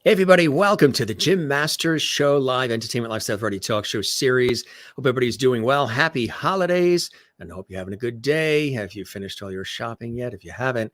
Hey, everybody, welcome to the Jim Masters Show live entertainment lifestyle variety talk show series. Hope everybody's doing well. Happy holidays, and hope you're having a good day. Have you finished all your shopping yet? If you haven't,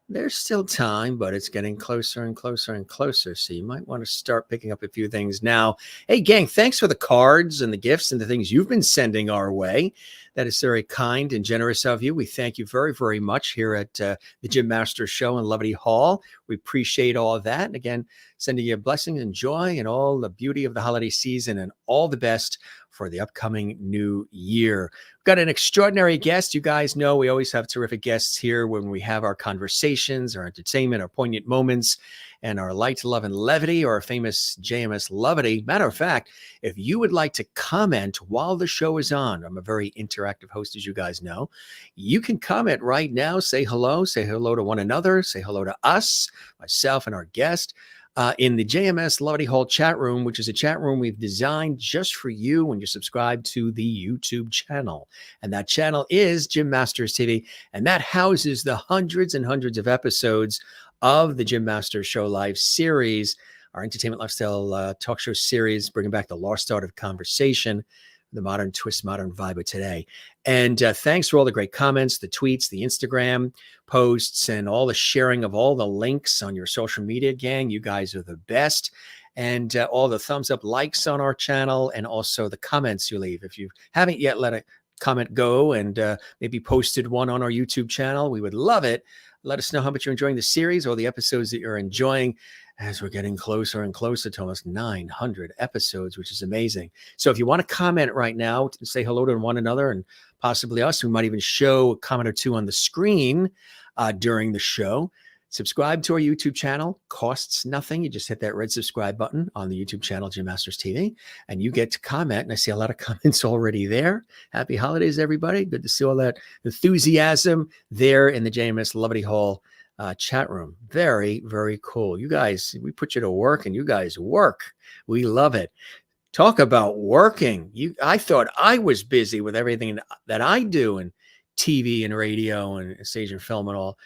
there's still time, but it's getting closer and closer and closer. So you might want to start picking up a few things now. Hey, gang, thanks for the cards and the gifts and the things you've been sending our way. That is very kind and generous of you. We thank you very, very much here at the Jim Masters Show in Levity Hall. We appreciate all of that. And again, sending you blessings and joy and all the beauty of the holiday season and all the best for the upcoming new year. We've got an extraordinary guest. You guys know we always have terrific guests here when we have our conversations, our entertainment, our poignant moments, and our light, love, and levity, or our famous JMS levity. Matter of fact, if you would like to comment while the show is on, I'm a very interactive host, as you guys know. You can comment right now, say hello to one another, say hello to us, myself, and our guest. In the JMS Levity Hall chat room, which is a chat room we've designed just for you when you subscribe to the YouTube channel. And that channel is Jim Masters TV, and that houses the hundreds and hundreds of episodes of the Jim Masters Show live series, our entertainment lifestyle talk show series, bringing back the lost art of conversation, the modern twist, modern vibe of today. And thanks for all the great comments, the tweets, the Instagram posts, and all the sharing of all the links on your social media, gang. You guys are the best. And all the thumbs up likes on our channel, and also the comments you leave. If you haven't yet let a comment go and maybe posted one on our YouTube channel, we would love it. Let us know how much you're enjoying the series or the episodes that you're enjoying, as we're getting closer and closer to almost 900 episodes, which is amazing. So if you want to comment right now, say hello to one another and possibly us, we might even show a comment or two on the screen during the show. Subscribe to our YouTube channel. Costs nothing. You just hit that red subscribe button on the YouTube channel, Jim Masters TV, and you get to comment. And I see a lot of comments already there. Happy holidays, everybody. Good to see all that enthusiasm there in the JMS Levity Hall chat room. Very, very cool. You guys, we put you to work and you guys work. We love it. Talk about working. I thought I was busy with everything that I do in TV and radio and stage and film and all.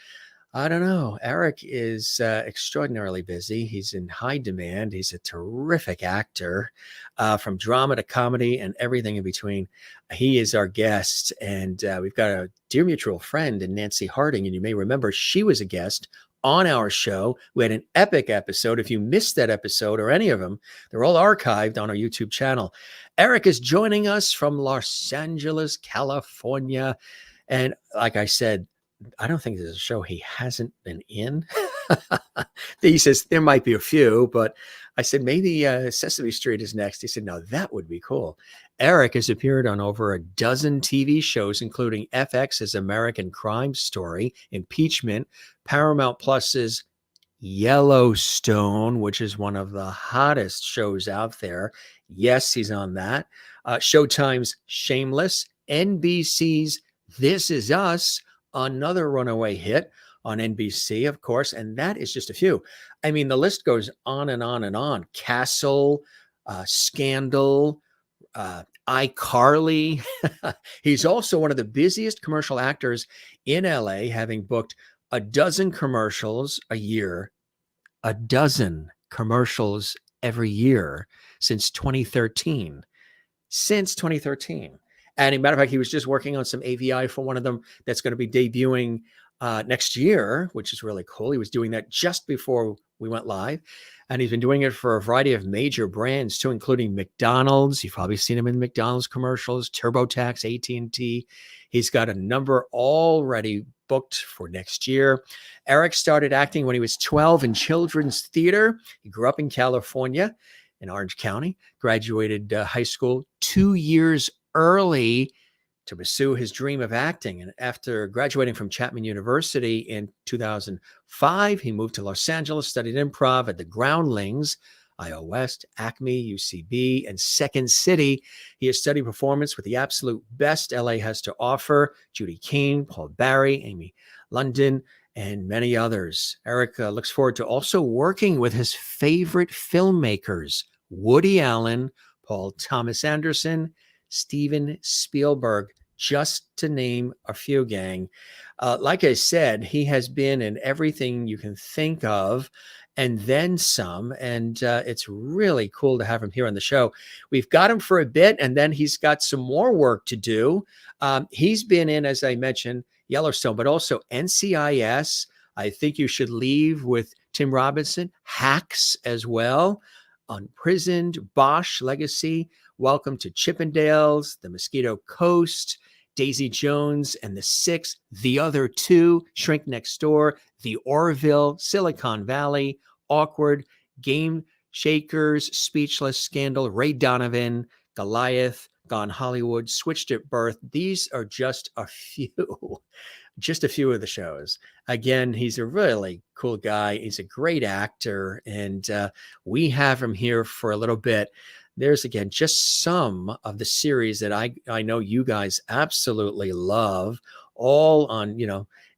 I don't know. Eric is extraordinarily busy. He's in high demand. He's a terrific actor, from drama to comedy and everything in between. He is our guest, and we've got a dear mutual friend in Nancy Harding, and you may remember she was a guest on our show. We had an epic episode. If you missed that episode or any of them, they're all archived on our YouTube channel. Eric is joining us from Los Angeles, California, and like I said, I don't think there's a show he hasn't been in. He says there might be a few, but I said maybe Sesame Street is next. He said, no, that would be cool. Eric has appeared on over a dozen TV shows, including FX's American Crime Story, Impeachment, Paramount Plus's Yellowstone, which is one of the hottest shows out there. Yes, he's on that. Showtimes Shameless, NBC's This Is Us, another runaway hit on NBC, of course, and that is just a few. I mean, the list goes on and on and on. Castle, Scandal, iCarly. He's also one of the busiest commercial actors in LA, having booked a dozen commercials a year, a dozen commercials every year since 2013. Since 2013. And as a matter of fact, he was just working on some AVI for one of them that's going to be debuting next year, which is really cool. He was doing that just before we went live. And he's been doing it for a variety of major brands too, including McDonald's. You've probably seen him in McDonald's commercials, TurboTax, AT&T. He's got a number already booked for next year. Eric started acting when he was 12 in children's theater. He grew up in California, in Orange County, graduated high school 2 years early to pursue his dream of acting. And after graduating from Chapman University in 2005, he moved to Los Angeles, studied improv at the Groundlings, IO West, Acme, UCB, and Second City. He has studied performance with the absolute best LA has to offer: Judy Kain, Paul Barry, Amy Lyndon, and many others. Eric looks forward to also working with his favorite filmmakers: Woody Allen, Paul Thomas Anderson, Steven Spielberg, just to name a few, gang. Like I said, he has been in everything you can think of. and then some. And it's really cool to have him here on the show. We've got him for a bit, and then he's got some more work to do. He's been in, as I mentioned, Yellowstone, but also NCIS. I Think You Should Leave with Tim Robinson, Hacks as well, Unprisoned, Bosch, Legacy, Welcome to Chippendales, The Mosquito Coast, Daisy Jones and the Six, The Other Two, Shrink Next Door, The Orville, Silicon Valley, Awkward, Game Shakers, Speechless, Scandal, Ray Donovan, Goliath, Gone Hollywood, Switched at Birth. These are just a few of the shows. Again, he's a really cool guy. He's a great actor, and we have him here for a little bit. There's, again, just some of the series that I know you guys absolutely love, all on,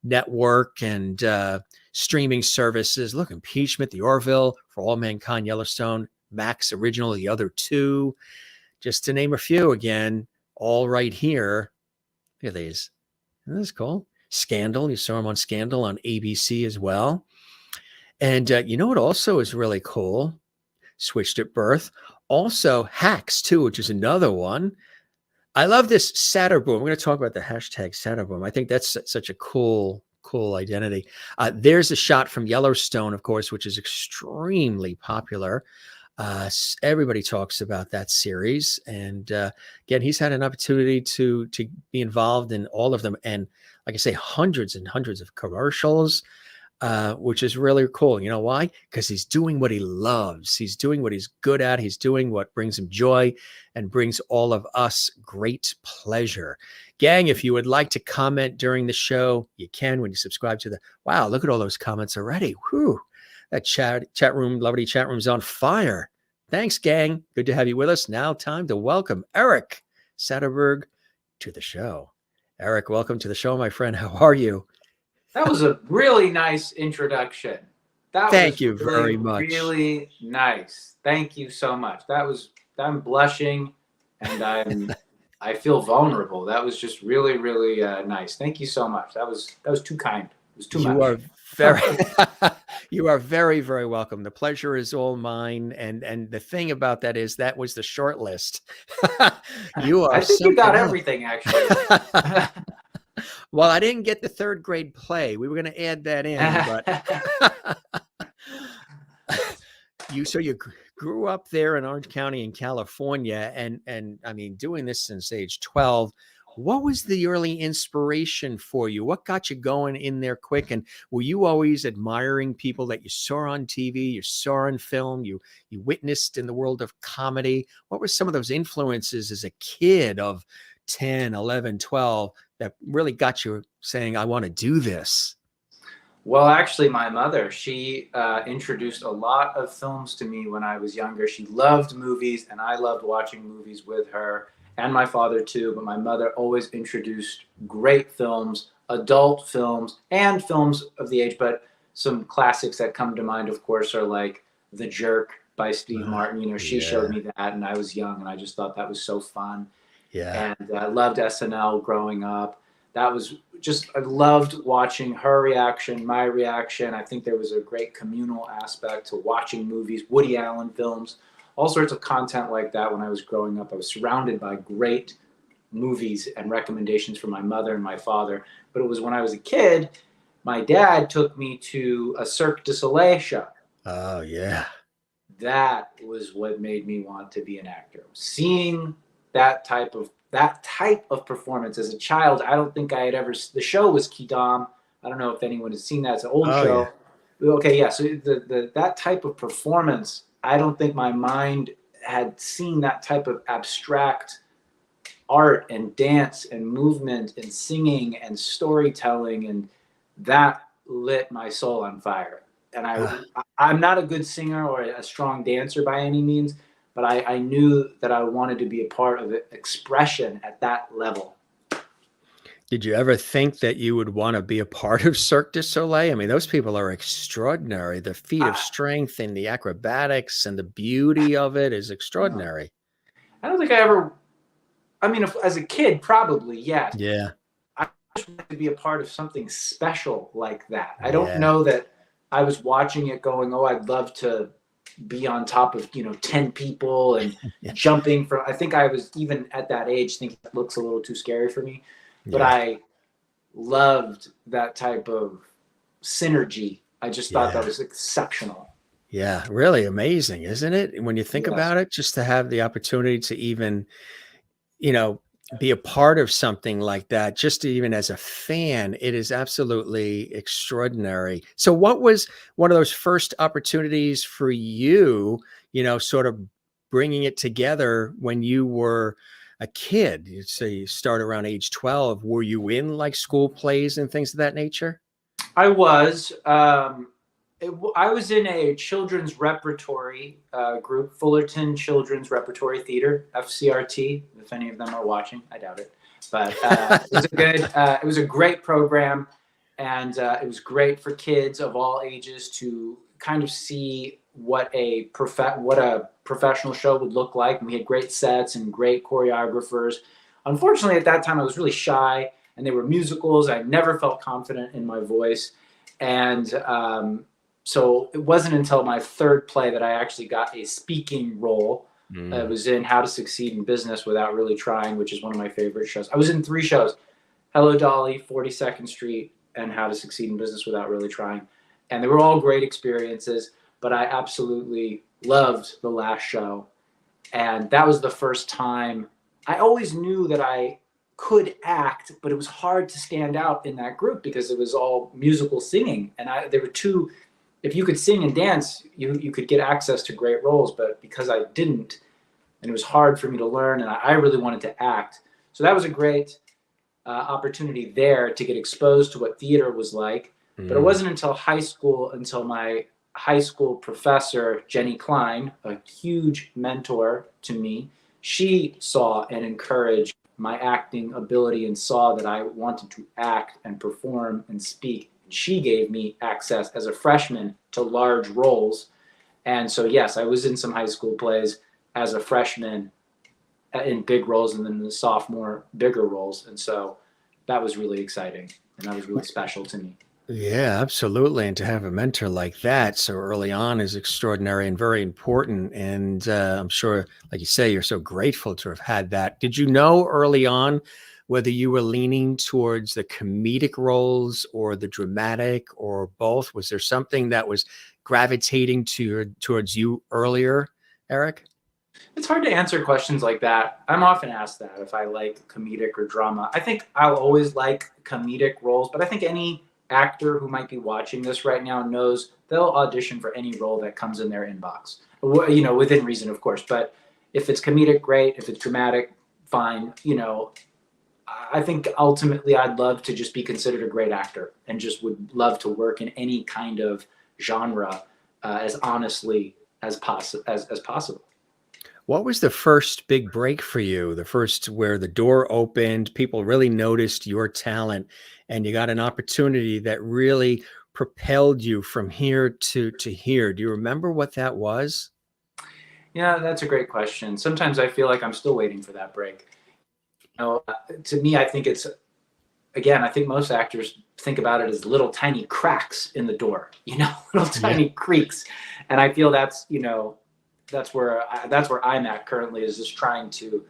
network and streaming services. Look, Impeachment, The Orville, For All Mankind, Yellowstone, Max Original, The Other Two, just to name a few. Again, all right here. Look at these. Isn't this cool? Scandal. You saw him on Scandal on ABC as well. And you know what also is really cool? Switched at Birth. Also Hacks too, which is another one. I love this Satterboom. We're going to talk about the hashtag Satterboom. I think that's such a cool identity. There's a shot from Yellowstone, of course, which is extremely popular. Everybody talks about that series. And again, he's had an opportunity to be involved in all of them. And like I say, hundreds and hundreds of commercials, which is really cool. You know why? Because he's doing what he loves. He's doing what he's good at. He's doing what brings him joy and brings all of us great pleasure. Gang, if you would like to comment during the show, you can when you subscribe to wow, look at all those comments already. Whew. That chat room, lovely chat room's on fire. Thanks, gang. Good to have you with us. Now time to welcome Eric Satterberg to the show. Eric, welcome to the show, my friend. How are you? That was a really nice introduction. Thank you very much. Really nice. Thank you so much. I'm blushing and I feel vulnerable. That was just really, really nice. Thank you so much. That was too kind. It was too much. You are very, very welcome. The pleasure is all mine. And the thing about that is that was the short list. I think you got everything, actually. Well, I didn't get the third grade play. We were going to add that in, but you grew up there in Orange County in California, and I mean, doing this since age 12. What was the early inspiration for you? What got you going in there quick? And were you always admiring people that you saw on TV, you saw on film, you witnessed in the world of comedy? What were some of those influences as a kid of 10, 11, 12 that really got you saying, I want to do this? Well, actually, my mother, she introduced a lot of films to me when I was younger. She loved movies, and I loved watching movies with her, and my father too. But my mother always introduced great films, adult films, and films of the age. But some classics that come to mind, of course, are like The Jerk by Steve Martin. She showed me that, and I was young, and I just thought that was so fun. Yeah. And I loved SNL growing up. That was just, I loved watching her reaction, my reaction. I think there was a great communal aspect to watching movies, Woody Allen films, all sorts of content like that. When I was growing up, I was surrounded by great movies and recommendations from my mother and my father. But it was when I was a kid, my dad took me to a Cirque du Soleil show. Oh, yeah. That was what made me want to be an actor. Seeing that type of performance as a child, I don't think I had ever. The show was Kidam. I don't know if anyone has seen that. It's an old show. Yeah. Okay, yeah. So that type of performance, I don't think my mind had seen that type of abstract art and dance and movement and singing and storytelling, and that lit my soul on fire. And I'm not a good singer or a strong dancer by any means, but I knew that I wanted to be a part of expression at that level. Did you ever think that you would want to be a part of Cirque du Soleil? I mean, those people are extraordinary. The feat of strength and the acrobatics and the beauty of it is extraordinary. I don't think as a kid, probably, yes. Yeah. I just wanted to be a part of something special like that. I don't know that I was watching it going, oh, I'd love to be on top of, 10 people and Yeah. jumping from, I think I was even at that age thinking it looks a little too scary for me, but Yeah. I loved that type of synergy. I just thought that Yeah. was exceptional. Yeah. Really amazing, isn't it? When you think Yes. about it, just to have the opportunity to even, you know, be a part of something like that, just even as a fan, it is absolutely extraordinary. So what was one of those first opportunities for you, sort of bringing it together when you were a kid? You'd say you start around age 12. Were you in like school plays and things of that nature? I was. I was in a children's repertory group, Fullerton Children's Repertory Theater, FCRT. If any of them are watching, I doubt it. But it was a great program, and it was great for kids of all ages to kind of see what a professional show would look like. And we had great sets and great choreographers. Unfortunately, at that time, I was really shy, and they were musicals. I never felt confident in my voice, and so it wasn't until my third play that I actually got a speaking role. It was in How to Succeed in Business Without Really Trying, which is one of my favorite shows. I was in 3 shows: Hello Dolly, 42nd Street, and How to Succeed in Business Without Really Trying. And they were all great experiences, but I absolutely loved the last show. And that was the first time. I always knew that I could act, but it was hard to stand out in that group because it was all musical singing. And there were two, if you could sing and dance, you could get access to great roles. But because I didn't, and it was hard for me to learn, and I really wanted to act. So that was a great opportunity there to get exposed to what theater was like. But it wasn't until high school, until my high school professor, Jenny Klein, a huge mentor to me, she saw and encouraged my acting ability and saw that I wanted to act and perform and speak. She gave me access as a freshman to large roles. And so, yes, I was in some high school plays as a freshman in big roles, and then the sophomore, bigger roles. And so that was really exciting, and that was really special to me. Yeah, absolutely. And to have a mentor like that so early on is extraordinary and very important. And I'm sure, like you say, you're so grateful to have had that. Did you know early on whether you were leaning towards the comedic roles or the dramatic or both? Was there something that was gravitating towards you earlier, Eric? It's hard to answer questions like that. I'm often asked that if I like comedic or drama. I think I'll always like comedic roles, but I think any actor who might be watching this right now knows they'll audition for any role that comes in their inbox. Within reason, of course. But if it's comedic, great. If it's dramatic, fine. I think ultimately I'd love to just be considered a great actor and just would love to work in any kind of genre as honestly as possible. What was the first big break for you? The first where the door opened, people really noticed your talent, and you got an opportunity that really propelled you from here to here. Do you remember what that was? Yeah, that's a great question. Sometimes I feel like I'm still waiting for that break. To me, I think it's, again, I think most actors think about it as little tiny cracks in the door, little Yeah. tiny creaks. And I feel that's where I'm at currently, is just trying to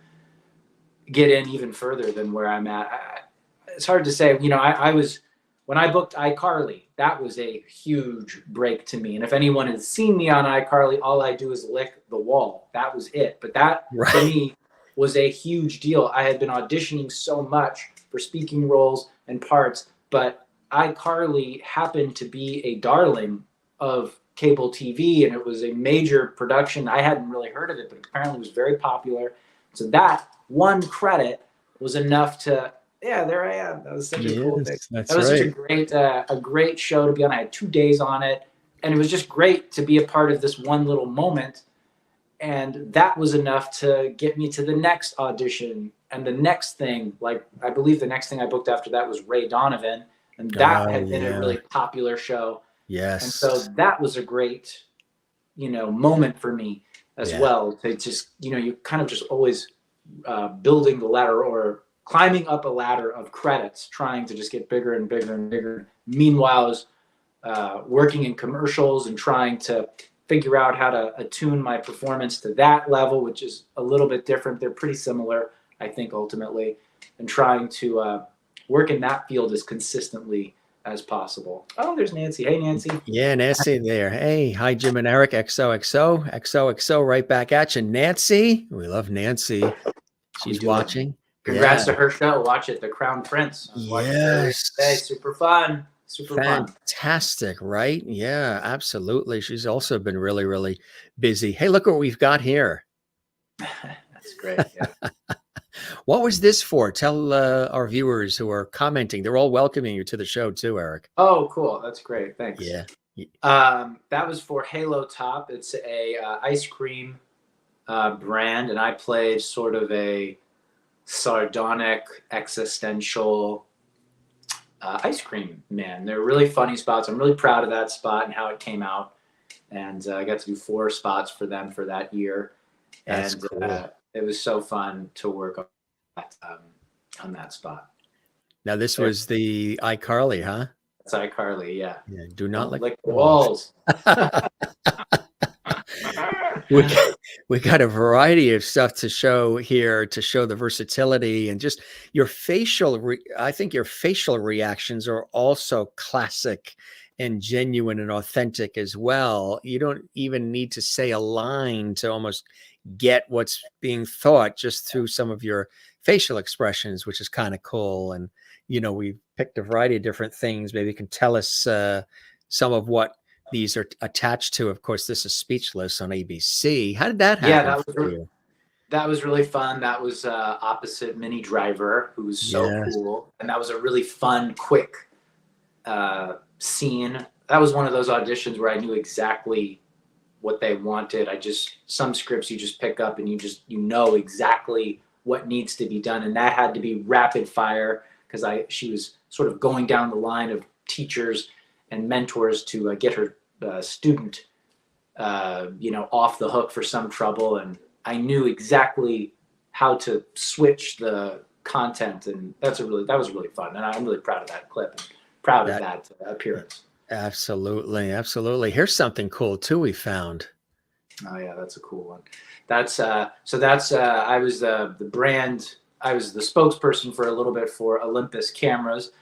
get in even further than where I'm at. It's hard to say. When I booked iCarly, that was a huge break to me. And if anyone has seen me on iCarly, all I do is lick the wall. That was it. But that for Right. me was a huge deal. I had been auditioning so much for speaking roles and parts, but iCarly happened to be a darling of cable TV, and it was a major production. I hadn't really heard of it, but apparently it was very popular. So that one credit was enough to, yeah, there I am. That was such a cool thing. Yes, That that's was such right. a great show to be on. I had 2 days on it, and it was just great to be a part of this one little moment. And that was enough to get me to the next audition and the next thing. Like, I believe the next thing I booked after that was Ray Donovan, and that Oh, had been a yeah. really popular show. And so Yes. that was a great, moment for me as Yeah. well. To just, you kind of just always building the ladder or climbing up a ladder of credits, trying to just get bigger and bigger and bigger. Meanwhile, working in commercials and trying to figure out how to attune my performance to that level, which is a little bit different. They're pretty similar, I think, ultimately, and trying to work in that field as consistently as possible. Oh, there's Nancy. Hey, Nancy. Yeah, Nancy there. Hey, hi, Jim and Eric. XOXO, right back at you. Nancy, we love Nancy. She's watching. Congrats to her show. Watch it, The Crown Prince. I was watching it earlier today. Super fun. Super fun. Fantastic, right? Yeah, absolutely. She's also been really, really busy. Hey, look what we've got here. That's great. Yeah. What was this for? Tell our viewers who are commenting. They're all welcoming you to the show too, Eric. Oh, cool. That's great. Thanks. Yeah. That was for Halo Top. It's a ice cream brand, and I played sort of a sardonic, existential ice cream man. They're really funny spots. I'm really proud of that spot and how it came out. And I got to do 4 spots for them for that year. That's and cool. It was so fun to work on that spot. Now this was the iCarly, huh? That's iCarly, yeah. Yeah. Do not lick the walls. We got a variety of stuff to show here to show the versatility and just your I think your facial reactions are also classic and genuine and authentic as well. You don't even need to say a line to almost get what's being thought just through some of your facial expressions, which is kind of cool. And, we picked a variety of different things. Maybe you can tell us some of what these are attached to. Of course, this is Speechless on ABC. How did that happen? Yeah, that was really fun. That was opposite Minnie Driver, who's so cool. And that was a really fun, quick scene. That was one of those auditions where I knew exactly what they wanted. Some scripts you just pick up and you know exactly what needs to be done. And that had to be rapid fire because she was sort of going down the line of teachers and mentors to get her student, off the hook for some trouble. And I knew exactly how to switch the content. And that was really fun. And I'm really proud of that clip and proud of that appearance. Absolutely. Absolutely. Here's something cool too we found. Oh yeah, that's a cool one. I was the brand. I was the spokesperson for a little bit for Olympus cameras,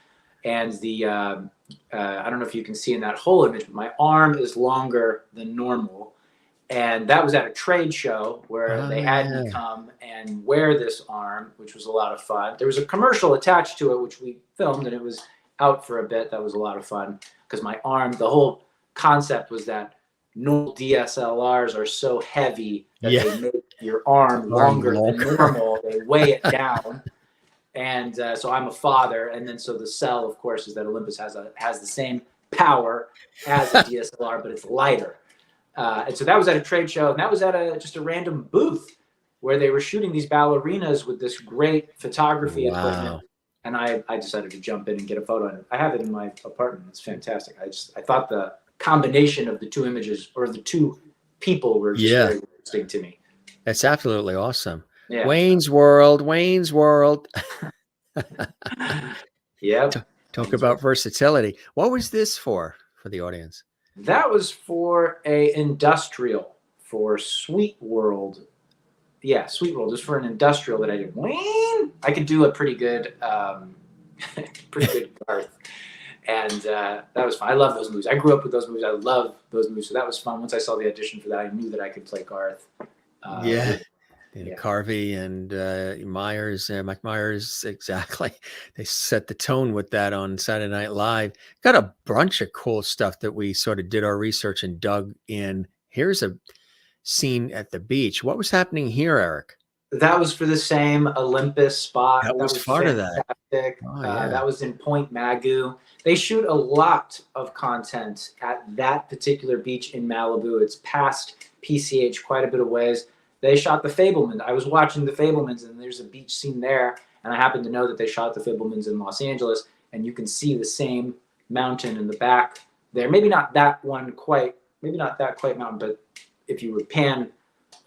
and I don't know if you can see in that whole image, but my arm is longer than normal, and that was at a trade show where they had me come and wear this arm, which was a lot of fun. There was a commercial attached to it, which we filmed, and it was out for a bit. That was a lot of fun because my arm. The whole concept was that normal DSLRs are so heavy that they make your arm longer than normal. They weigh it down. And so I'm a father. And then so the sell, of course, is that Olympus has the same power as a DSLR, but it's lighter. And so that was at a trade show. And that was at just a random booth where they were shooting these ballerinas with this great photography equipment. And I decided to jump in and get a photo. And I have it in my apartment. It's fantastic. I thought the combination of the two images or the two people were just very interesting to me. That's absolutely awesome. Yeah. Wayne's World. Yeah. Talk about versatility. What was this for the audience? That was for a industrial for Sweet World. Yeah, Sweet World. Just for an industrial that I did. Wayne, I could do a pretty good Garth. And that was fun. I love those movies. I grew up with those movies. I love those movies. So that was fun. Once I saw the audition for that, I knew that I could play Garth. Carvey and Myers, Mike Myers, exactly. They set the tone with that on Saturday Night Live. Got a bunch of cool stuff that we sort of did our research and dug in. Here's a scene at the beach. What was happening here, Eric? That was for the same Olympus spot. That was part fantastic. of that. Oh, yeah. That was in Point Magu. They shoot a lot of content at that particular beach in Malibu. It's past PCH quite a bit of ways. They shot the Fabelmans. I was watching the Fabelmans, and there's a beach scene there. And I happen to know that they shot the Fabelmans in Los Angeles, and you can see the same mountain in the back there. Maybe not that quite mountain, but if you would pan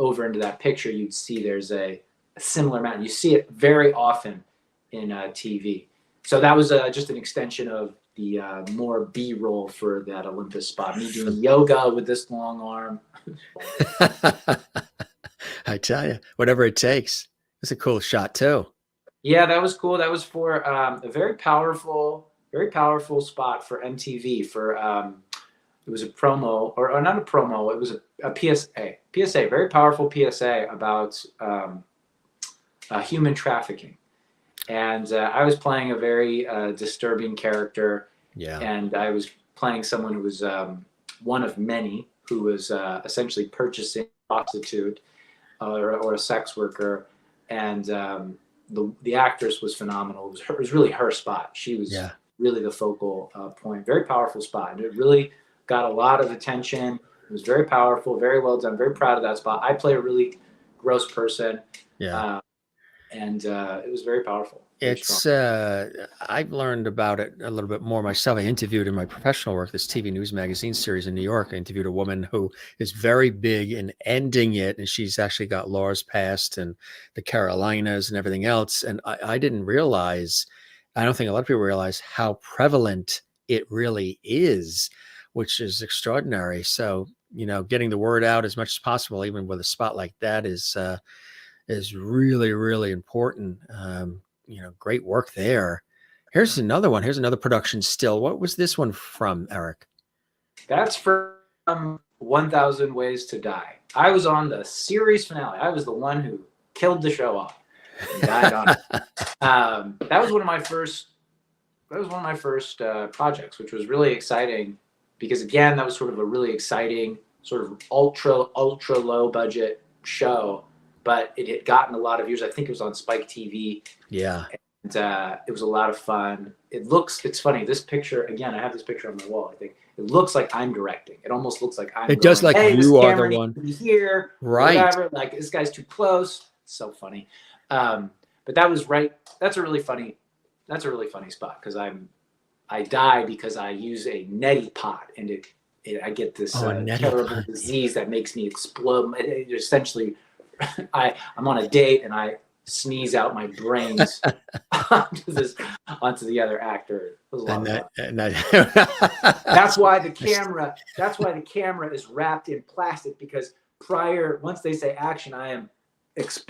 over into that picture, you'd see there's a similar mountain. You see it very often in TV. So that was just an extension of more B-roll for that Olympus spot. Me doing yoga with this long arm. I tell you, whatever it takes. It's a cool shot too. Yeah, that was cool. That was for a very powerful spot for MTV. For it was a promo, or not a promo. It was a PSA, very powerful PSA about human trafficking. And I was playing a very disturbing character. Yeah. And I was playing someone who was one of many who was essentially purchasing a prostitute or a sex worker. And the actress was phenomenal. It was really her spot. She was really the focal point. Very powerful spot. And it really got a lot of attention. It was very powerful, very well done. Very proud of that spot. I play a really gross person. Yeah. And it was very powerful. It's I've learned about it a little bit more myself. I interviewed in my professional work, this TV news magazine series in New York. I interviewed a woman who is very big in ending it, and she's actually got laws passed in the Carolinas and everything else. And I didn't realize, I don't think a lot of people realize how prevalent it really is, which is extraordinary. So, you know, getting the word out as much as possible, even with a spot like that, is really, really important. You know, great work there. Here's another one. Here's another production still. What was this one from, Eric? That's from 1,000 Ways to Die. I was on the series finale. I was the one who killed the show off and died on it. That was one of my first projects, which was really exciting because, again, that was sort of a really exciting, sort of ultra low budget show. But it had gotten a lot of views. I think it was on Spike TV. Yeah. And it was a lot of fun. It's funny. This picture, again, I have this picture on my wall. I think it looks like I'm directing. It almost looks like I'm does, like hey, you are the one. Be here, right. Whatever. Like, this guy's too close. It's so funny. But that was right. That's a really funny spot because I die because I use a neti pot and I get this terrible disease that makes me explode. It essentially, I'm on a date and I sneeze out my brains onto the other actor. It was a lot of fun. That's why the camera is wrapped in plastic, because once they say action,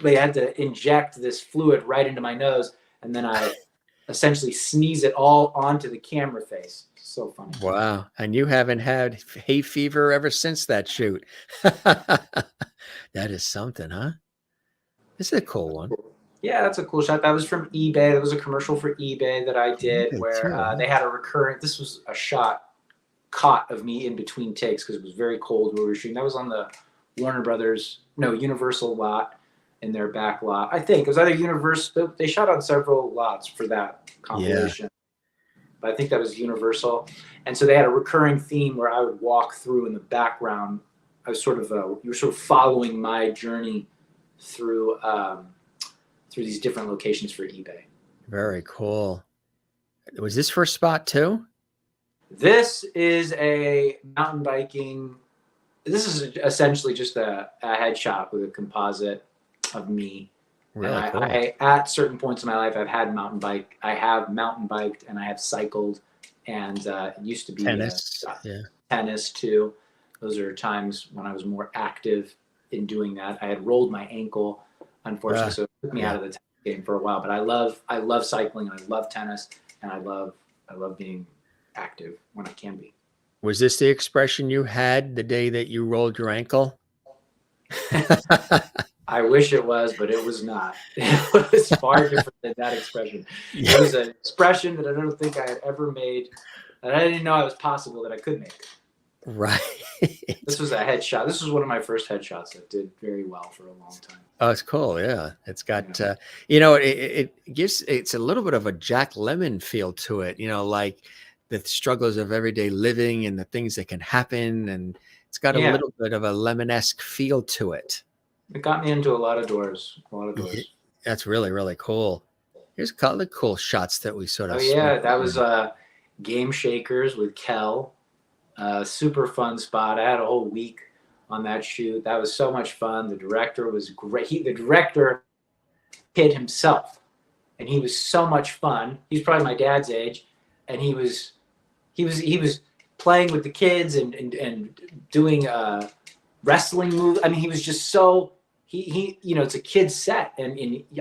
they had to inject this fluid right into my nose, and then I essentially sneeze it all onto the camera face. So funny. Wow. And you haven't had hay fever ever since that shoot. That is something, huh? This is a cool one. Yeah, that's a cool shot. That was from eBay. That was a commercial for eBay that I did where they had a recurring. This was a shot caught of me in between takes because it was very cold when we were shooting. That was on the Universal lot in their back lot. I think it was either Universal. They shot on several lots for that compilation. Yeah. But I think that was Universal. And so they had a recurring theme where I would walk through in the background. I was you were sort of following my journey through these different locations for eBay. Very cool. Was this first spot too? This is a mountain biking. This is essentially just a headshot with a composite of me. Really cool. I at certain points in my life, I have mountain biked and I have cycled, and it used to be tennis too. Those are times when I was more active in doing that. I had rolled my ankle, unfortunately, so it took me out of the tennis game for a while. But I love cycling, and I love tennis, and I love being active when I can be. Was this the expression you had the day that you rolled your ankle? I wish it was, but it was not. It was far different than that expression. It was an expression that I don't think I had ever made, that I didn't know it was possible that I could make. Right. This was a headshot. This was one of my first headshots that did very well for a long time. Oh, it's cool. Yeah. It's got, it's a little bit of a Jack Lemmon feel to it, like the struggles of everyday living and the things that can happen. And it's got a little bit of a Lemon-esque feel to it. It got me into a lot of doors. That's really, really cool. Here's a couple of cool shots that we sort of. Oh, yeah. That was Game Shakers with Kel. Super fun spot. I had a whole week on that shoot. That was so much fun. The director was great. The director hid himself, and he was so much fun. He's probably my dad's age, and he was he was playing with the kids and doing wrestling moves. I mean, he was just so he you know, it's a kid's set, and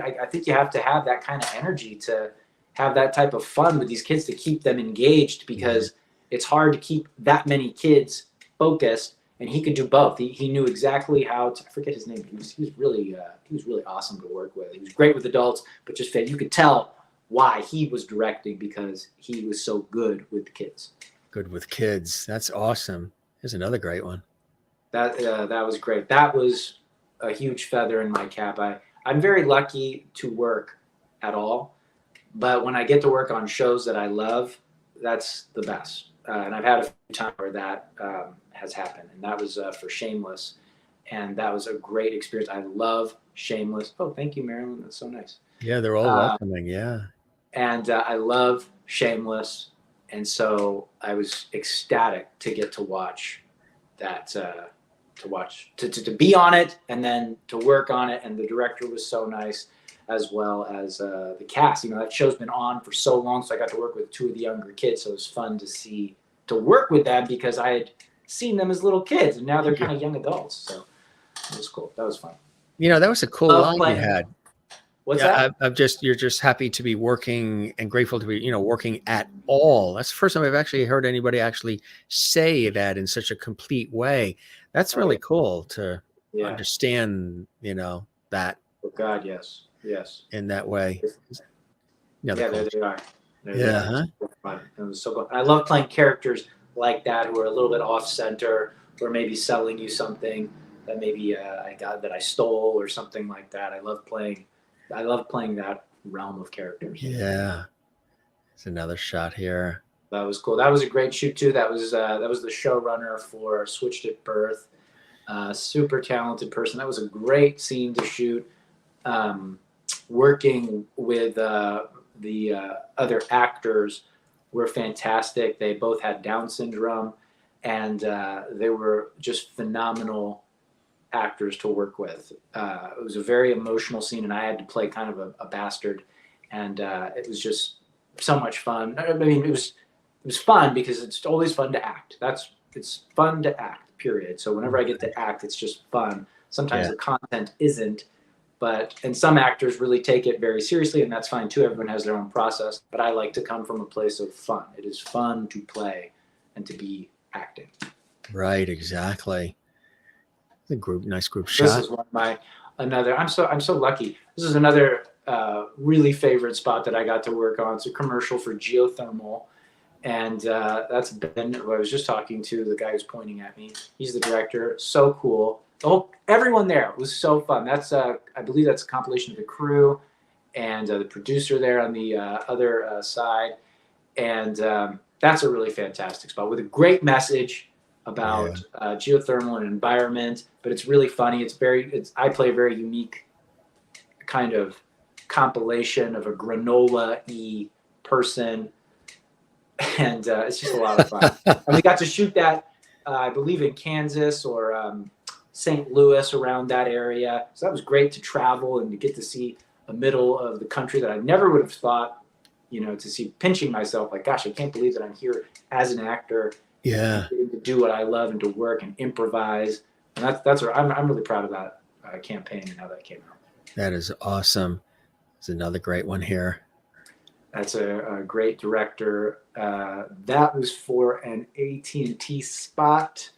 I think you have to have that kind of energy to have that type of fun with these kids to keep them engaged, because it's hard to keep that many kids focused. And he could do both. He knew exactly how to. I forget his name. He was really awesome to work with. He was great with adults, but just you could tell why he was directing, because he was so good with the kids. Good with kids. That's awesome. Here's another great one. That was great. That was a huge feather in my cap. I'm very lucky to work at all, but when I get to work on shows that I love, that's the best. And I've had a few times where that has happened, and that was for Shameless, and that was a great experience. I love Shameless. Oh, thank you, Marilyn. That's so nice. Yeah, they're all welcoming. Yeah. And I love Shameless, and so I was ecstatic to get to watch that, to be on it, and then to work on it. And the director was so nice, as well as the cast. You know, that show's been on for so long, so I got to work with two of the younger kids, so it was fun to work with them, because I had seen them as little kids, and now they're kind of young adults. So it was cool. That was fun. You know, that was a cool line you had. What's that? You're just happy to be working and grateful to be, you know, working at all. That's the first time I've actually heard anybody actually say that in such a complete way. That's really cool to understand, you know, that. Oh God, yes. In that way. There they are. Huh? It was so fun. I love playing characters like that who are a little bit off center, or maybe selling you something that maybe I stole or something like that. I love playing that realm of characters. Yeah. It's another shot here. That was cool. That was a great shoot too. That was the showrunner for Switched at Birth. Super talented person. That was a great scene to shoot. Working with the other actors were fantastic. They both had Down syndrome, and they were just phenomenal actors to work with. It was a very emotional scene, and I had to play kind of a bastard, and it was just so much fun. I mean, it was fun because it's always fun to act. It's fun to act, period. So whenever I get to act, it's just fun. Sometimes the content isn't. And some actors really take it very seriously, and that's fine too. Everyone has their own process. But I like to come from a place of fun. It is fun to play and to be acting. Right, exactly. Nice group shot. This is one of another. I'm so lucky. This is another really favorite spot that I got to work on. It's a commercial for geothermal, and that's Ben, who I was just talking to. The guy who's pointing at me. He's the director. So cool. Everyone there was so fun. That's I believe that's a compilation of the crew and the producer there on the other side, and that's a really fantastic spot with a great message about geothermal and environment. But it's really funny. I play a very unique kind of compilation of a granola-y person, and it's just a lot of fun. And we got to shoot that, I believe, in Kansas or St. Louis, around that area. So that was great to travel and to get to see a middle of the country that I never would have thought, you know, to see, pinching myself like, gosh, I can't believe that I'm here as an actor. Yeah. To do what I love and to work and improvise. And I'm really proud of that campaign and how that came out. That is awesome. There's another great one here. That's a great director. That was for an AT&T spot.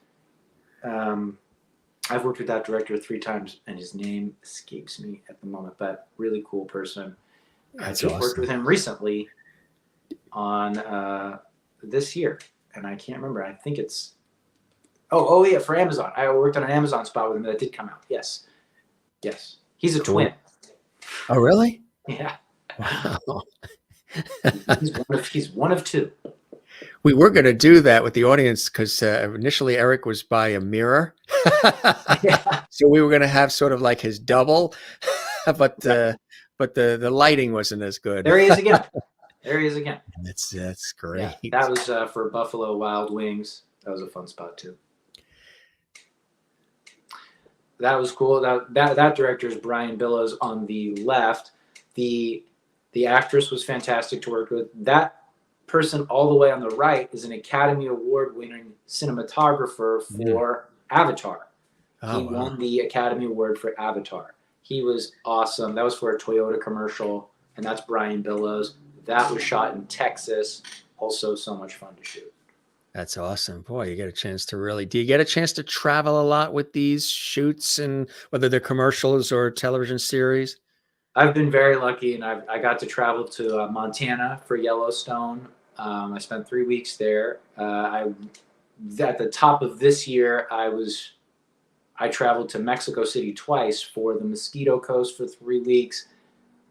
I've worked with that director 3 times, and his name escapes me at the moment, but really cool person. I just worked with him recently on this year, and I can't remember. I think it's for Amazon. I worked on an Amazon spot with him that did come out. Yes. He's a twin. Oh, really? Yeah. Wow. He's one of 2. We were going to do that with the audience because initially Eric was by a mirror. So we were going to have sort of like his double, but the lighting wasn't as good. There he is again. That's great. Yeah, that was for Buffalo Wild Wings. That was a fun spot too. That was cool. That director is Brian Billows on the left. The actress was fantastic to work with. That person all the way on the right is an Academy Award winning cinematographer for Avatar. Oh, He wow. won the Academy Award for Avatar. He was awesome. That was for a Toyota commercial, and that's Brian Billows. That was shot in Texas. Also so much fun to shoot. That's awesome. Boy, you get a chance to really, do you get a chance to travel a lot with these shoots, and whether they're commercials or television series? I've been very lucky, and I got to travel to Montana for Yellowstone. I spent 3 weeks there. At the top of this year, I traveled to Mexico City twice for the Mosquito Coast for 3 weeks,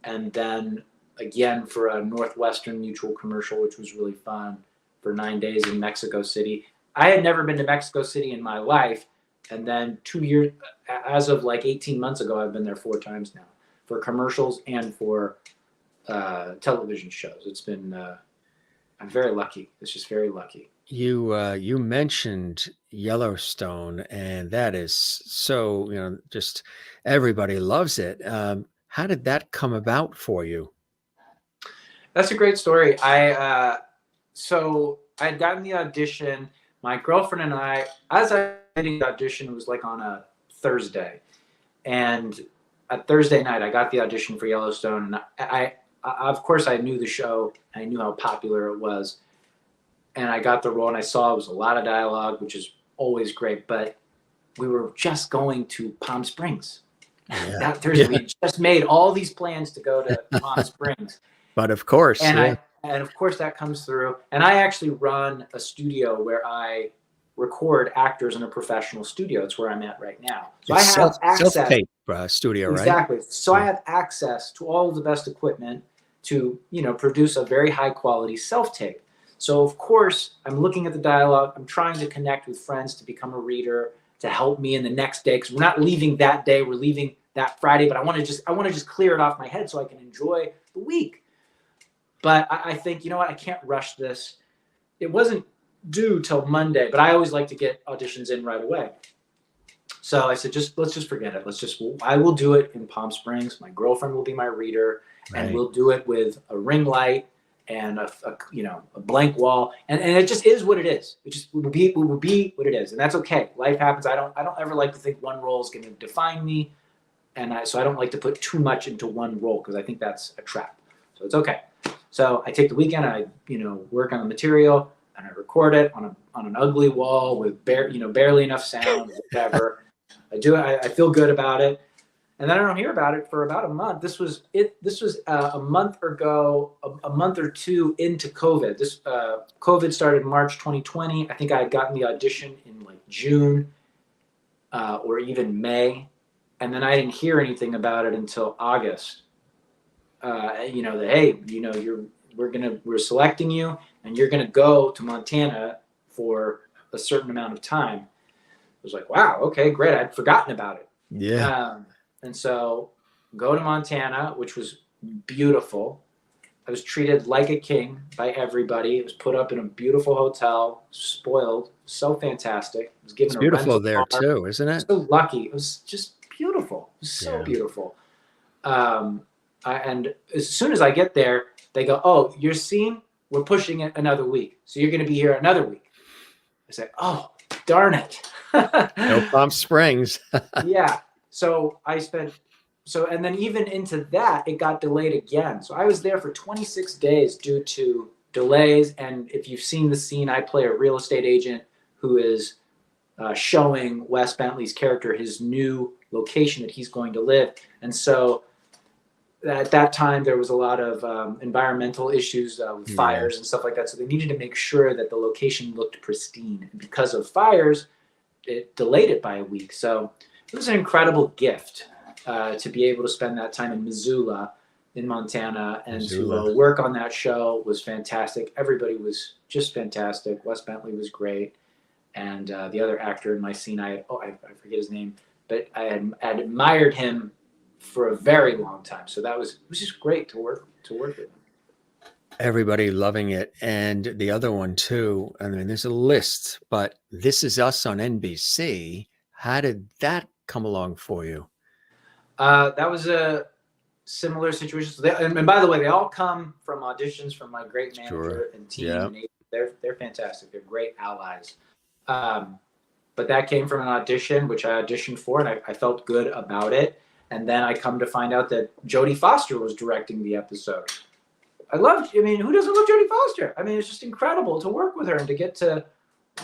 and then again for a Northwestern Mutual commercial, which was really fun, for 9 days in Mexico City. I had never been to Mexico City in my life, and then 2 years, as of like 18 months ago, I've been there 4 times now for commercials and for television shows. It's been I'm very lucky. It's just very lucky. You mentioned Yellowstone, and that is so, just everybody loves it. How did that come about for you? That's a great story. So I had gotten the audition. My girlfriend and I, as I was getting the audition, it was like on a Thursday, and at Thursday night, I got the audition for Yellowstone, and I of course, I knew the show. I knew how popular it was, and I got the role. And I saw it was a lot of dialogue, which is always great. But we were just going to Palm Springs that Thursday. Yeah. We just made all these plans to go to Palm Springs. But of course, And of course that comes through. And I actually run a studio where I record actors in a professional studio. It's where I'm at right now. So it's I have access. self-tape studio, right? Exactly. So I have access to all of the best equipment to, produce a very high quality self-tape. So of course I'm looking at the dialogue. I'm trying to connect with friends to become a reader, to help me in the next day, because we're not leaving that day. We're leaving that Friday, but I want to just clear it off my head so I can enjoy the week. But I think, I can't rush this. It wasn't due till Monday, but I always like to get auditions in right away. So I said, let's just forget it. I will do it in Palm Springs. My girlfriend will be my reader, and we'll do it with a ring light and a blank wall. And it just is what it is. It will be what it is. And that's okay. Life happens. I don't ever like to think one role is going to define me. So I don't like to put too much into one role, because I think that's a trap. So it's okay. So I take the weekend, and I, work on the material, and I record it on an ugly wall with barely enough sound, whatever. I do it. I feel good about it, and then I don't hear about it for about a month. This was a month ago, a month or two into COVID. COVID started March 2020. I think I had gotten the audition in like June or even May, and then I didn't hear anything about it until August. Hey, we're selecting you, and you're gonna go to Montana for a certain amount of time. I was like, wow, okay, great. I'd forgotten about it. Yeah. And so go to Montana, which was beautiful. I was treated like a king by everybody. It was put up in a beautiful hotel, spoiled, so fantastic. I was given It's a beautiful rental there car. too, isn't it? So lucky. It was just beautiful. It was so beautiful. And as soon as I get there, they go, "Oh, your scene, we're pushing it another week. So you're going to be here another week." I say, "Oh, darn it." No Palm Springs. Yeah. So and then even into that, it got delayed again. So I was there for 26 days due to delays. And if you've seen the scene, I play a real estate agent who is showing Wes Bentley's character his new location that he's going to live. And so at that time, there was a lot of environmental issues with fires and stuff like that. So they needed to make sure that the location looked pristine. And because of fires, it delayed it by a week. So it was an incredible gift to be able to spend that time in Missoula, in Montana, and to work on that show. Was fantastic. Everybody was just fantastic. Wes Bentley was great. And the other actor in my scene, I forget his name, but I had admired him for a very long time. So it was just great to work with him. Everybody loving it. And the other one too, I mean, there's a list, but This Is Us on NBC. How did that come along for you? That was a similar situations. And by the way, they all come from auditions from my great manager and team. Yeah. And they're fantastic. They're great allies. But that came from an audition, which I auditioned for, and I felt good about it. And then I come to find out that Jodie Foster was directing the episode. Who doesn't love Jodie Foster? I mean, it's just incredible to work with her and to get to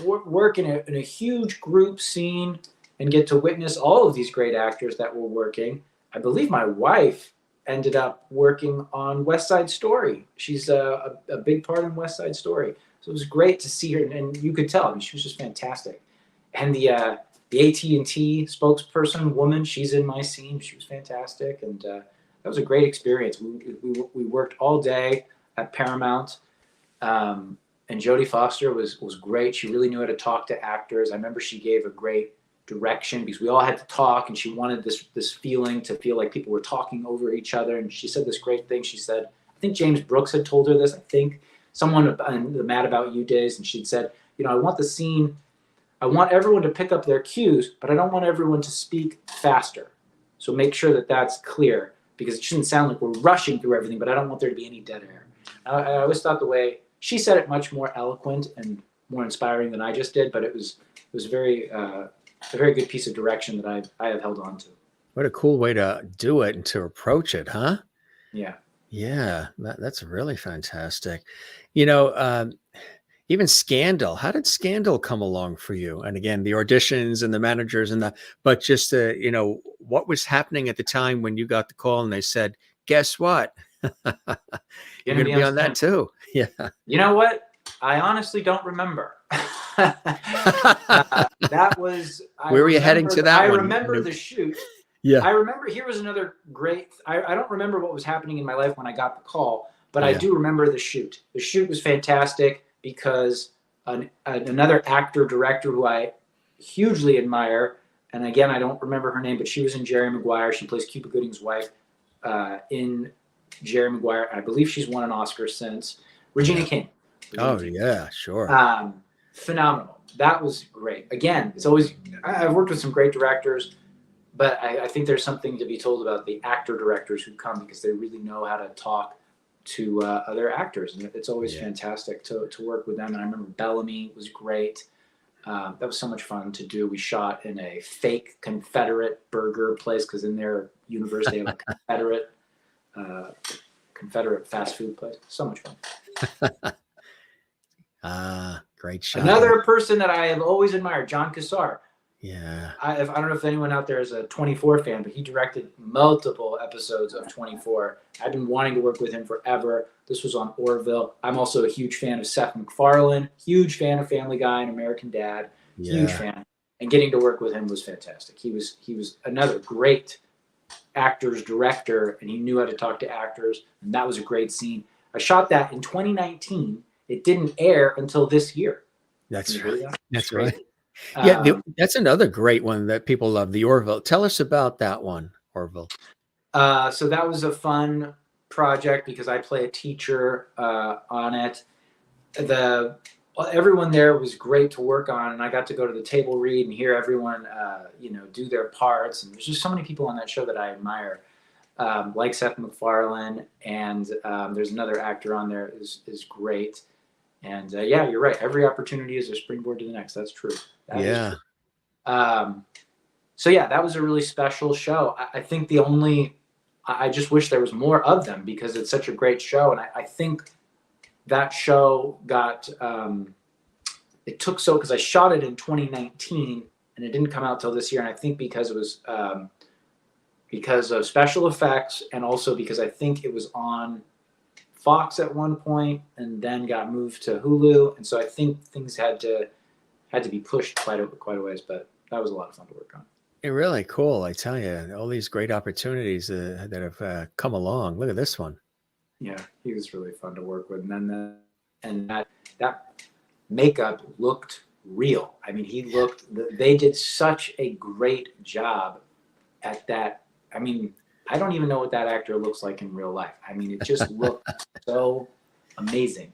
work in a huge group scene and get to witness all of these great actors that were working. I believe my wife ended up working on West Side Story. She's a big part in West Side Story. So it was great to see her, and you could tell. I mean, she was just fantastic. And the AT&T spokesperson woman, she's in my scene. She was fantastic, and that was a great experience. We worked all day at Paramount, and Jodie Foster was great. She really knew how to talk to actors. I remember she gave a great direction because we all had to talk, and she wanted this feeling to feel like people were talking over each other. And she said this great thing. She said, I think James Brooks had told her this. I think someone in the Mad About You days, and she'd said, I want the scene. I want everyone to pick up their cues, but I don't want everyone to speak faster. So make sure that that's clear, because it shouldn't sound like we're rushing through everything, but I don't want there to be any dead air. I always thought the way she said it much more eloquent and more inspiring than I just did, but it was a very good piece of direction that I have held on to. What a cool way to do it and to approach it, huh? Yeah. Yeah, that's really fantastic. Even Scandal. How did Scandal come along for you? And again, the auditions and the managers but just what was happening at the time when you got the call and they said, "Guess what? You're going to be on that too." Yeah. You know what? I honestly don't remember. That was. Where were you heading to that one? I remember the shoot. Yeah. I remember. Here was another great. I don't remember what was happening in my life when I got the call, but I do remember the shoot. The shoot was fantastic because another actor director who I hugely admire, and again I don't remember her name, but she was in Jerry Maguire. She plays Cuba Gooding's wife in Jerry Maguire. I believe she's won an Oscar since. Regina Kain. Yeah, sure. Phenomenal. That was great. Again, it's always, I've worked with some great directors, but I think there's something to be told about the actor directors who come, because they really know how to talk to other actors, and it's always fantastic to work with them. And I remember Bellamy was great. That was so much fun to do. We shot in a fake Confederate burger place, because in their universe they have a Confederate fast food place. So much fun. Great shot. Another person that I have always admired, John Cassar. Yeah. I don't know if anyone out there is a 24 fan, but he directed multiple episodes of 24. I've been wanting to work with him forever. This was on Orville. I'm also a huge fan of Seth MacFarlane, huge fan of Family Guy and American Dad, huge fan. And getting to work with him was fantastic. He was another great actor's director, and he knew how to talk to actors, and that was a great scene. I shot that in 2019. It didn't air until this year. That's right. That's right. That's another great one that people love, the Orville. Tell us about that one, Orville. So that was a fun project because I play a teacher on it. Everyone there was great to work on, and I got to go to the table read and hear everyone, do their parts. And there's just so many people on that show that I admire, like Seth MacFarlane, and there's another actor on there is great. And you're right. Every opportunity is a springboard to the next. That's true. That is true. That was a really special show. I think I just wish there was more of them, because it's such a great show. And I think that show got, because I shot it in 2019 and it didn't come out till this year. And I think because it was, because of special effects, and also because I think it was on Fox at one point and then got moved to Hulu. And so I think things had to be pushed quite a ways, but that was a lot of fun to work on. Really cool. I tell you, all these great opportunities that have come along. Look at this one. Yeah, he was really fun to work with. And then that makeup looked real. I mean, they did such a great job at that. I mean, I don't even know what that actor looks like in real life. I mean, it just looked so amazing.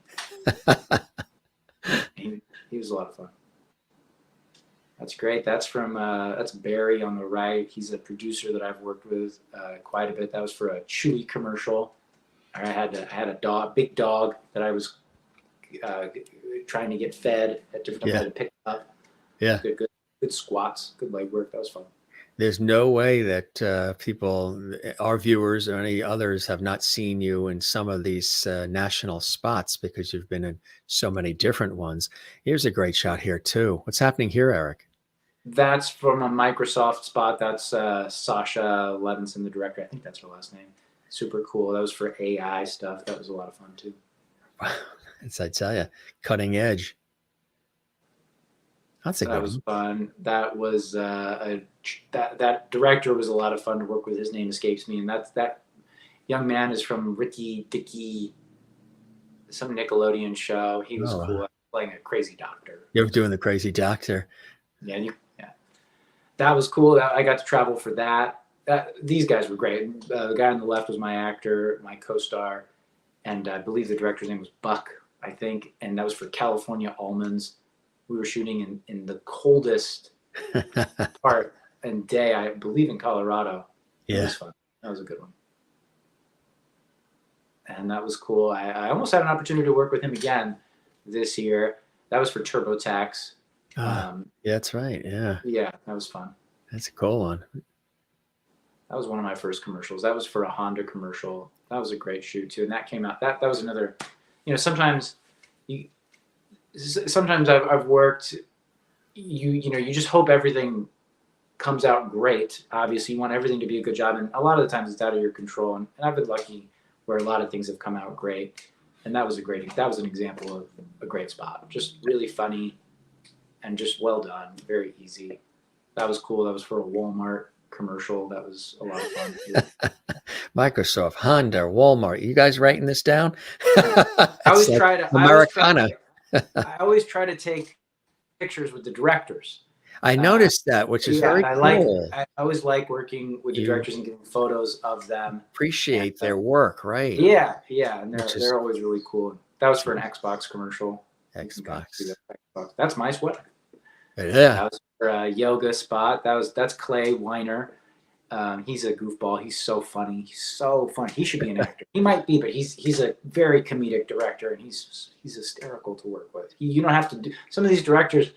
He was a lot of fun. That's great. That's from that's Barry on the right. He's a producer that I've worked with quite a bit. That was for a Chewy commercial. I had a dog, big dog that I was trying to get fed at different times. I had to pick up. Yeah. Good squats, good leg work. That was fun. There's no way that people, our viewers or any others, have not seen you in some of these national spots because you've been in so many different ones. Here's a great shot here too. What's happening here, Eric? That's from a Microsoft spot. That's Sasha Levinson, the director. I think that's her last name. Super cool. That was for AI stuff. That was a lot of fun too. Wow. I tell you, cutting edge. That's a good one. That was fun. That was that director was a lot of fun to work with. His name escapes me, and that young man is from Ricky Dicky, some Nickelodeon show. He was cool, playing a crazy doctor. You're doing the crazy doctor. Yeah, that was cool. I got to travel for that. These guys were great. The guy on the left was my actor, my co-star, and I believe the director's name was Buck, I think, and that was for California Almonds. We were shooting in the coldest part and day, I believe, in Colorado. Yeah. It was fun. That was a good one. And that was cool. I almost had an opportunity to work with him again this year. That was for TurboTax. Yeah, that's right. Yeah. Yeah, that was fun. That's a cool one. That was one of my first commercials. That was for a Honda commercial. That was a great shoot too. And that came out. That was another, sometimes I've worked, you just hope everything comes out great. Obviously you want everything to be a good job. And a lot of the times it's out of your control. And I've been lucky where a lot of things have come out great. And that was an example of a great spot. Just really funny and just well done. Very easy. That was cool. That was for a Walmart commercial. That was a lot of fun too. Microsoft, Honda, Walmart. You guys writing this down? I always try to Americana. I always try to take pictures with the directors. I noticed that, which is very cool. I always like working with the directors and getting photos of them. Appreciate their work, right? Yeah, and they're always really cool. That was for an Xbox commercial. Xbox. That's my sweater. Yeah. That was for a yoga spot. That's Clay Weiner. He's a goofball. He's so funny. He should be an actor. He might be, but he's a very comedic director, and he's hysterical to work with. You don't have to do some of these directors.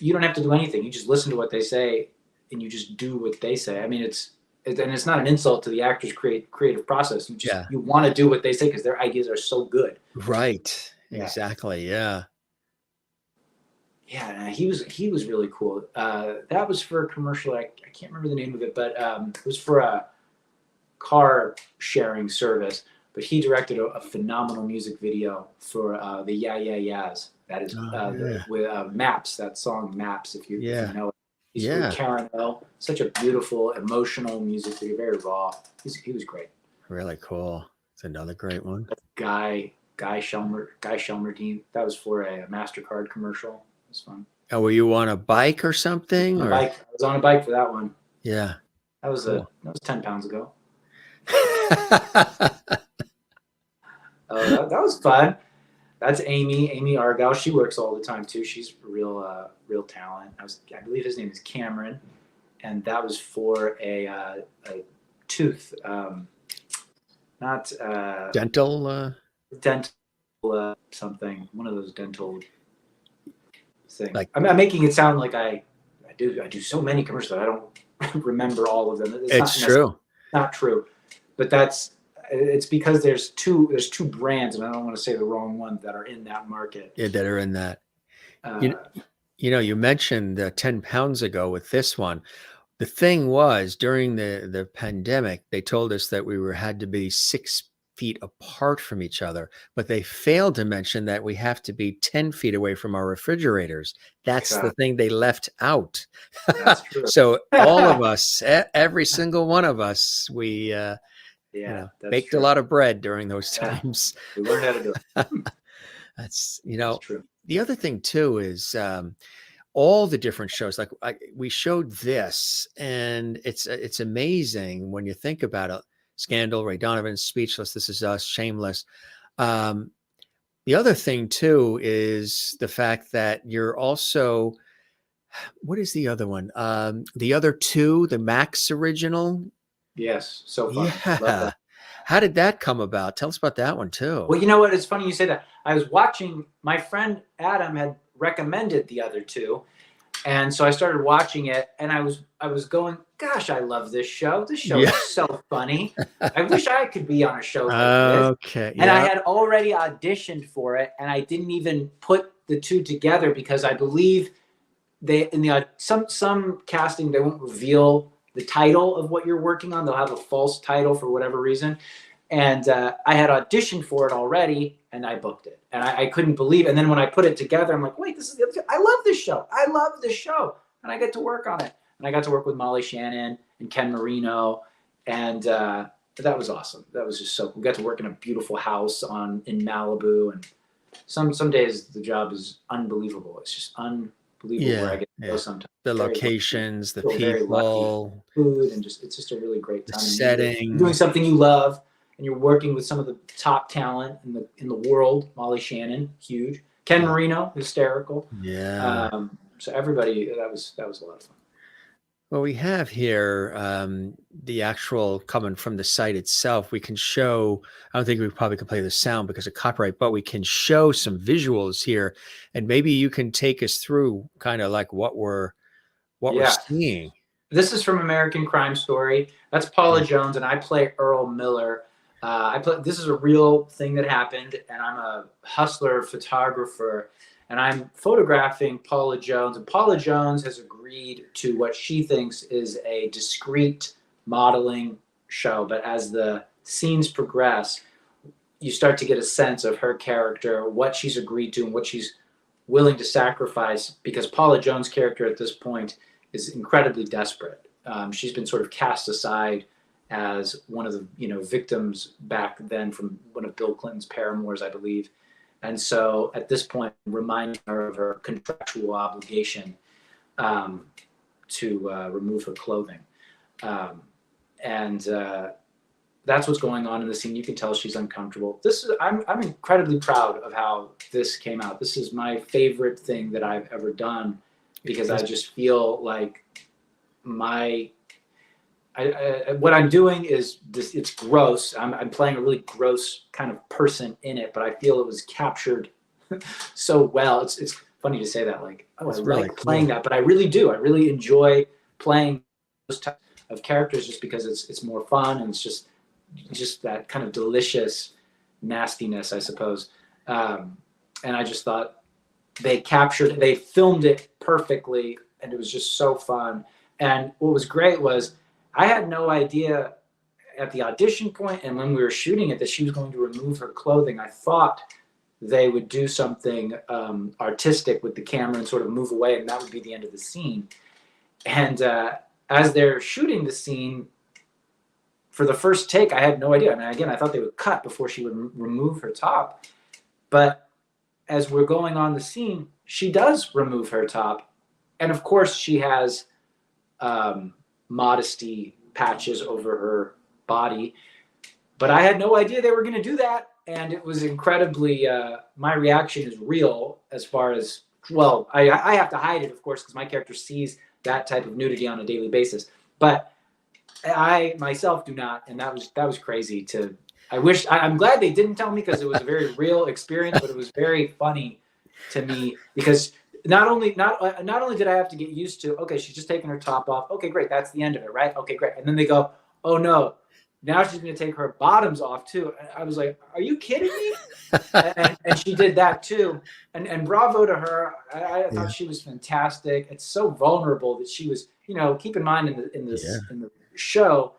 You don't have to do anything. You just listen to what they say, and you just do what they say. I mean, it's not an insult to the actor's creative process. You want to do what they say because their ideas are so good. Right. Yeah. Exactly. Yeah. Yeah, he was really cool. That was for a commercial. I can't remember the name of it, but it was for a car sharing service. But he directed a phenomenal music video for the Yeah Yeah Yeahs. That is with Maps. That song Maps. If you know it, he's with Karen O. Such a beautiful, emotional music video. Very raw. He was great. Really cool. It's another great one. Guy Shelmerdine. That was for a MasterCard commercial. It was fun. Oh, were you on a bike or something? I was on a bike for that one. Yeah. That was 10 pounds ago. That was fun. That's Amy Argyle. She works all the time too. She's real talent. I believe his name is Cameron, and that was for a tooth, not dental something. One of those dental things. Like, I'm making it sound like I do so many commercials that I don't remember all of them. It's true. Not true, but it's because there's two brands, and I don't want to say the wrong one, that are in that market. Yeah, that are in that. You mentioned 10 pounds ago with this one. The thing was, during the pandemic, they told us that we had to be 6 feet apart from each other, but they failed to mention that we have to be 10 feet away from our refrigerators. That's the thing they left out. That's true. So all of us, every single one of us, we baked a lot of bread during those times. We learned how to do it. That's true. The other thing too is all the different shows. Like we showed this, and it's amazing when you think about it. Scandal, Ray Donovan, Speechless, This Is Us, Shameless. The other thing too is the fact that you're also What is the other one? The other two, the Max original. Yes, so funny. Love Yeah. that. How did that come about? Tell us about that one too. Well, you know what? It's funny you say that. I was watching. My friend Adam had recommended the other two, and so I started watching it, and I was going, gosh, I love this show. This show Yeah. is so funny. I wish I could be on a show like this. Okay. And I Yeah. had already auditioned for it, and I didn't even put the two together because I believe they in the some casting they won't reveal the title of what you're working on. They'll have a false title for whatever reason. And I had auditioned for it already, and I booked it, and I couldn't believe it. And then when I put it together, I'm like, wait, this is the other show. I love this show. I love this show, and I get to work on it. And I got to work with Molly Shannon and Ken Marino, and that was awesome. That was just so cool. We got to work in a beautiful house in Malibu, and some days the job is unbelievable. It's just unbelievable where I Yeah. get to go Yeah. sometimes. The Very locations, the feel very lucky. people, Food, and just it's just a really great the time. setting. You're doing something you love, and you're working with some of the top talent in the world. Molly Shannon, huge. Ken Marino, hysterical. Yeah. So everybody, that was a lot of fun. Well, we have here the actual coming from the site itself. We can show, I don't think we probably can play the sound because of copyright, but we can show some visuals here. And maybe you can take us through kind of like what we're Yeah. seeing. This is from American Crime Story. That's Paula Jones, and I play Earl Miller. This is a real thing that happened, and I'm a hustler photographer, and I'm photographing Paula Jones. And Paula Jones has agreed to what she thinks is a discreet modeling show. But as the scenes progress, you start to get a sense of her character, what she's agreed to, and what she's willing to sacrifice, because Paula Jones' character at this point is incredibly desperate. She's been sort of cast aside as one of the victims back then from one of Bill Clinton's paramours, I believe. And so at this point, reminding her of her contractual obligation to remove her clothing. And that's what's going on in the scene. You can tell she's uncomfortable. I'm incredibly proud of how this came out. This is my favorite thing that I've ever done, because I just feel like what I'm doing is this. It's gross. I'm playing a really gross kind of person in it, but I feel it was captured so well. It's funny to say that, like, oh, I really like playing that, but I really do. I really enjoy playing those types of characters just because it's more fun, and it's just that kind of delicious nastiness, I suppose. And I just thought they filmed it perfectly, and it was just so fun. And what was great was I had no idea at the audition point and when we were shooting it that she was going to remove her clothing. I thought they would do something artistic with the camera and sort of move away, and that would be the end of the scene. And as they're shooting the scene, for the first take, I had no idea. I mean, again, I thought they would cut before she would remove her top. But as we're going on the scene, she does remove her top. And of course, she has modesty patches over her body. But I had no idea they were going to do that. And it was incredibly, my reaction is real as far as, well, I have to hide it, of course, because my character sees that type of nudity on a daily basis. But I myself do not, and that was crazy. I'm glad they didn't tell me, because it was a very real experience, but it was very funny to me, because not only did I have to get used to, okay, she's just taking her top off. Okay, great, that's the end of it, right? Okay, great. And then they go, oh no, now she's going to take her bottoms off too. And I was like, are you kidding me? and she did that too. And bravo to her. I thought she was fantastic. It's so vulnerable that she was, keep in mind in the show,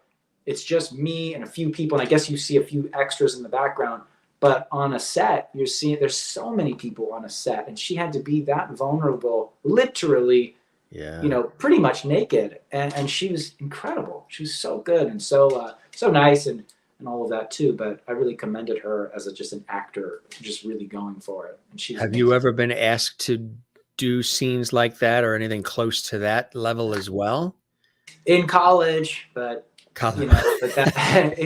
it's just me and a few people, and I guess you see a few extras in the background, but on a set you're seeing there's so many people on a set, and she had to be that vulnerable, literally, pretty much naked, and she was incredible. She was so good and so nice and all of that too. But I really commended her as just an actor, just really going for it. And have you ever been asked to do scenes like that or anything close to that level as well? In college, but in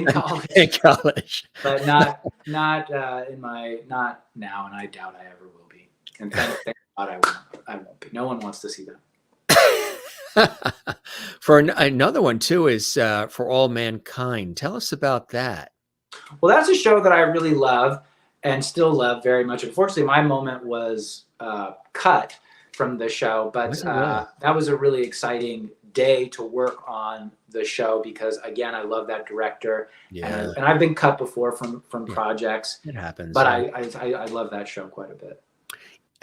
college, but not now, and I doubt I ever will be. And thank God I won't be. No one wants to see that. For another one too is For All Mankind. Tell us about that. Well, that's a show that I really love and still love very much. Unfortunately, my moment was cut from the show, but Was it really? that was a really exciting day to work on the show because, again, I love that director, Yeah, and I've been cut before from yeah, projects, it happens. but Yeah. I love that show quite a bit.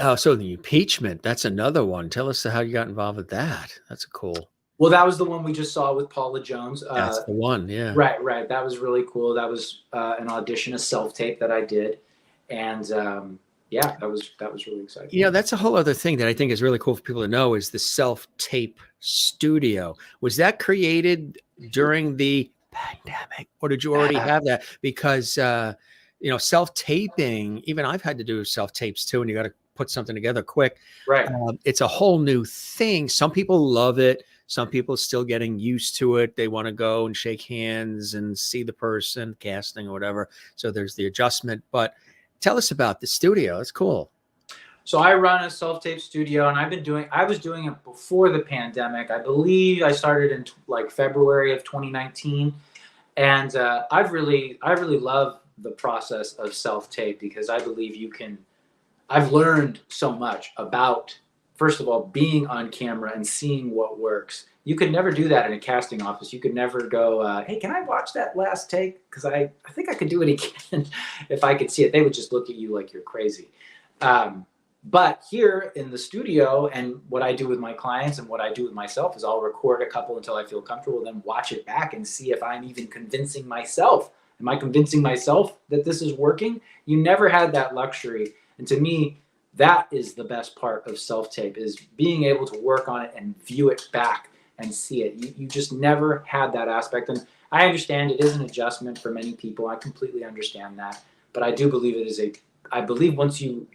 Oh, so the Impeachment, that's another one. Tell us how you got involved with that. That's cool. Well, that was the one we just saw with Paula Jones. That's the one. Yeah. Right. That was really cool. That was an audition, a self-tape that I did, and yeah, that was really exciting. You know, that's a whole other thing that I think is really cool for people to know is the self-tape studio. Was that created during the pandemic, or did you already have that? Because self-taping, even I've had to do self-tapes too, and you got to put something together quick. Right. It's a whole new thing. Some people love it. Some people are still getting used to it. They want to go and shake hands and see the person, casting or whatever. So there's the adjustment. But tell us about the studio. It's cool. So I run a self-tape studio, and I was doing it before the pandemic. I believe I started in like February of 2019, and I really love the process of self-tape because I believe I've learned so much about, first of all, being on camera and seeing what works. You could never do that in a casting office. You could never go, hey, can I watch that last take? Because I think I could do it again if I could see it. They would just look at you like you're crazy. But here in the studio, and what I do with my clients and what I do with myself is I'll record a couple until I feel comfortable, then watch it back and see if I'm even convincing myself. Am I convincing myself that this is working? You never had that luxury. And to me, that is the best part of self-tape, is being able to work on it and view it back and see it. You just never had that aspect. And I understand it is an adjustment for many people. I completely understand that. But I do believe I believe once you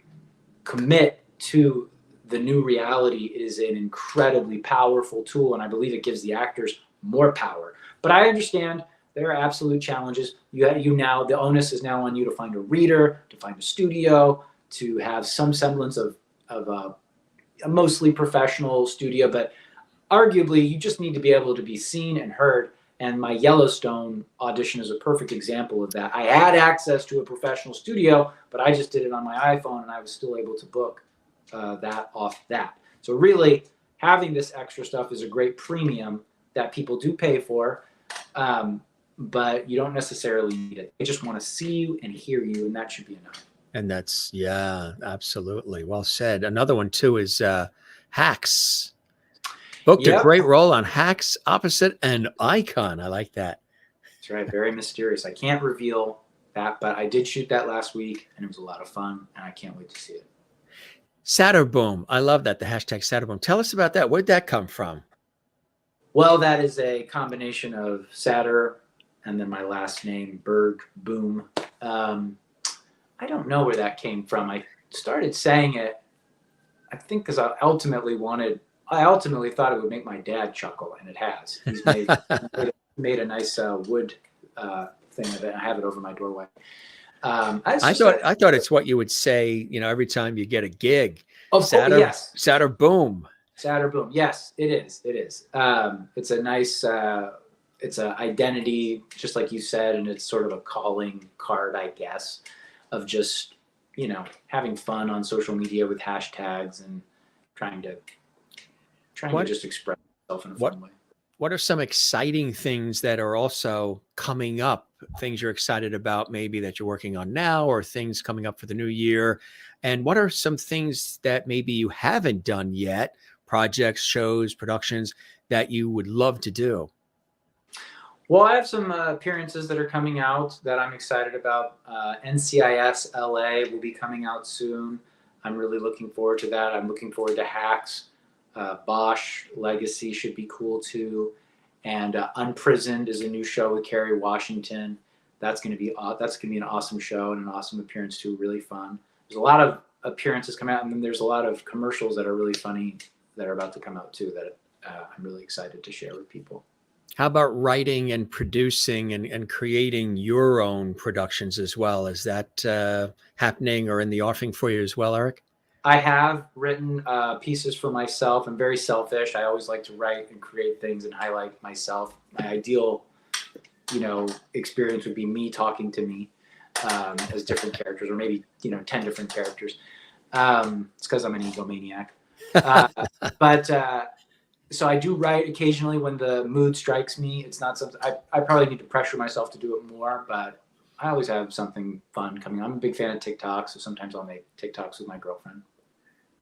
commit to the new reality, it is an incredibly powerful tool. And I believe it gives the actors more power. But I understand there are absolute challenges. The onus is now on you to find a reader, to find a studio, to have some semblance of a mostly professional studio, but arguably you just need to be able to be seen and heard. And my Yellowstone audition is a perfect example of that. I had access to a professional studio, but I just did it on my iPhone, and I was still able to book that off that. So really, having this extra stuff is a great premium that people do pay for, but you don't necessarily need it. They just want to see you and hear you, and that should be enough. And that's, yeah, absolutely. Well said. Another one too is Hacks. Booked a great role on Hacks, opposite an icon. I like that. That's right. Very mysterious. I can't reveal that, but I did shoot that last week, and it was a lot of fun, and I can't wait to see it. Satterboom. I love that. The hashtag Satterboom. Tell us about that. Where'd that come from? Well, that is a combination of Satter and then my last name, Berg, Boom. I don't know where that came from. I started saying it, I think, because I ultimately thought it would make my dad chuckle, and it has. He's made a nice wood thing of it. I have it over my doorway. I thought it's what you would say, every time you get a gig. Yes. Satterboom. Satterboom. Yes, it is. It is. It's a nice, it's an identity, just like you said, and it's sort of a calling card, I guess, of just, having fun on social media with hashtags and trying to just express yourself in a fun way. What are some exciting things that are also coming up, things you're excited about maybe that you're working on now, or things coming up for the new year? And what are some things that maybe you haven't done yet, projects, shows, productions, that you would love to do? Well, I have some appearances that are coming out that I'm excited about. NCIS LA will be coming out soon. I'm really looking forward to that. I'm looking forward to Hacks. Bosch Legacy should be cool too. And Unprisoned is a new show with Kerry Washington. That's going to be an awesome show and an awesome appearance too. Really fun. There's a lot of appearances coming out, and then there's a lot of commercials that are really funny that are about to come out too that I'm really excited to share with people. How about writing and producing and creating your own productions as well? Is that happening or in the offing for you as well, Eric? I have written pieces for myself. I'm very selfish. I always like to write and create things and highlight myself. My ideal, experience would be me talking to me as different characters, or maybe 10 different characters. It's because I'm an egomaniac. But so I do write occasionally when the mood strikes me. It's not something I probably need to pressure myself to do it more, but I always have something fun coming. I'm a big fan of TikTok, so sometimes I'll make TikToks with my girlfriend.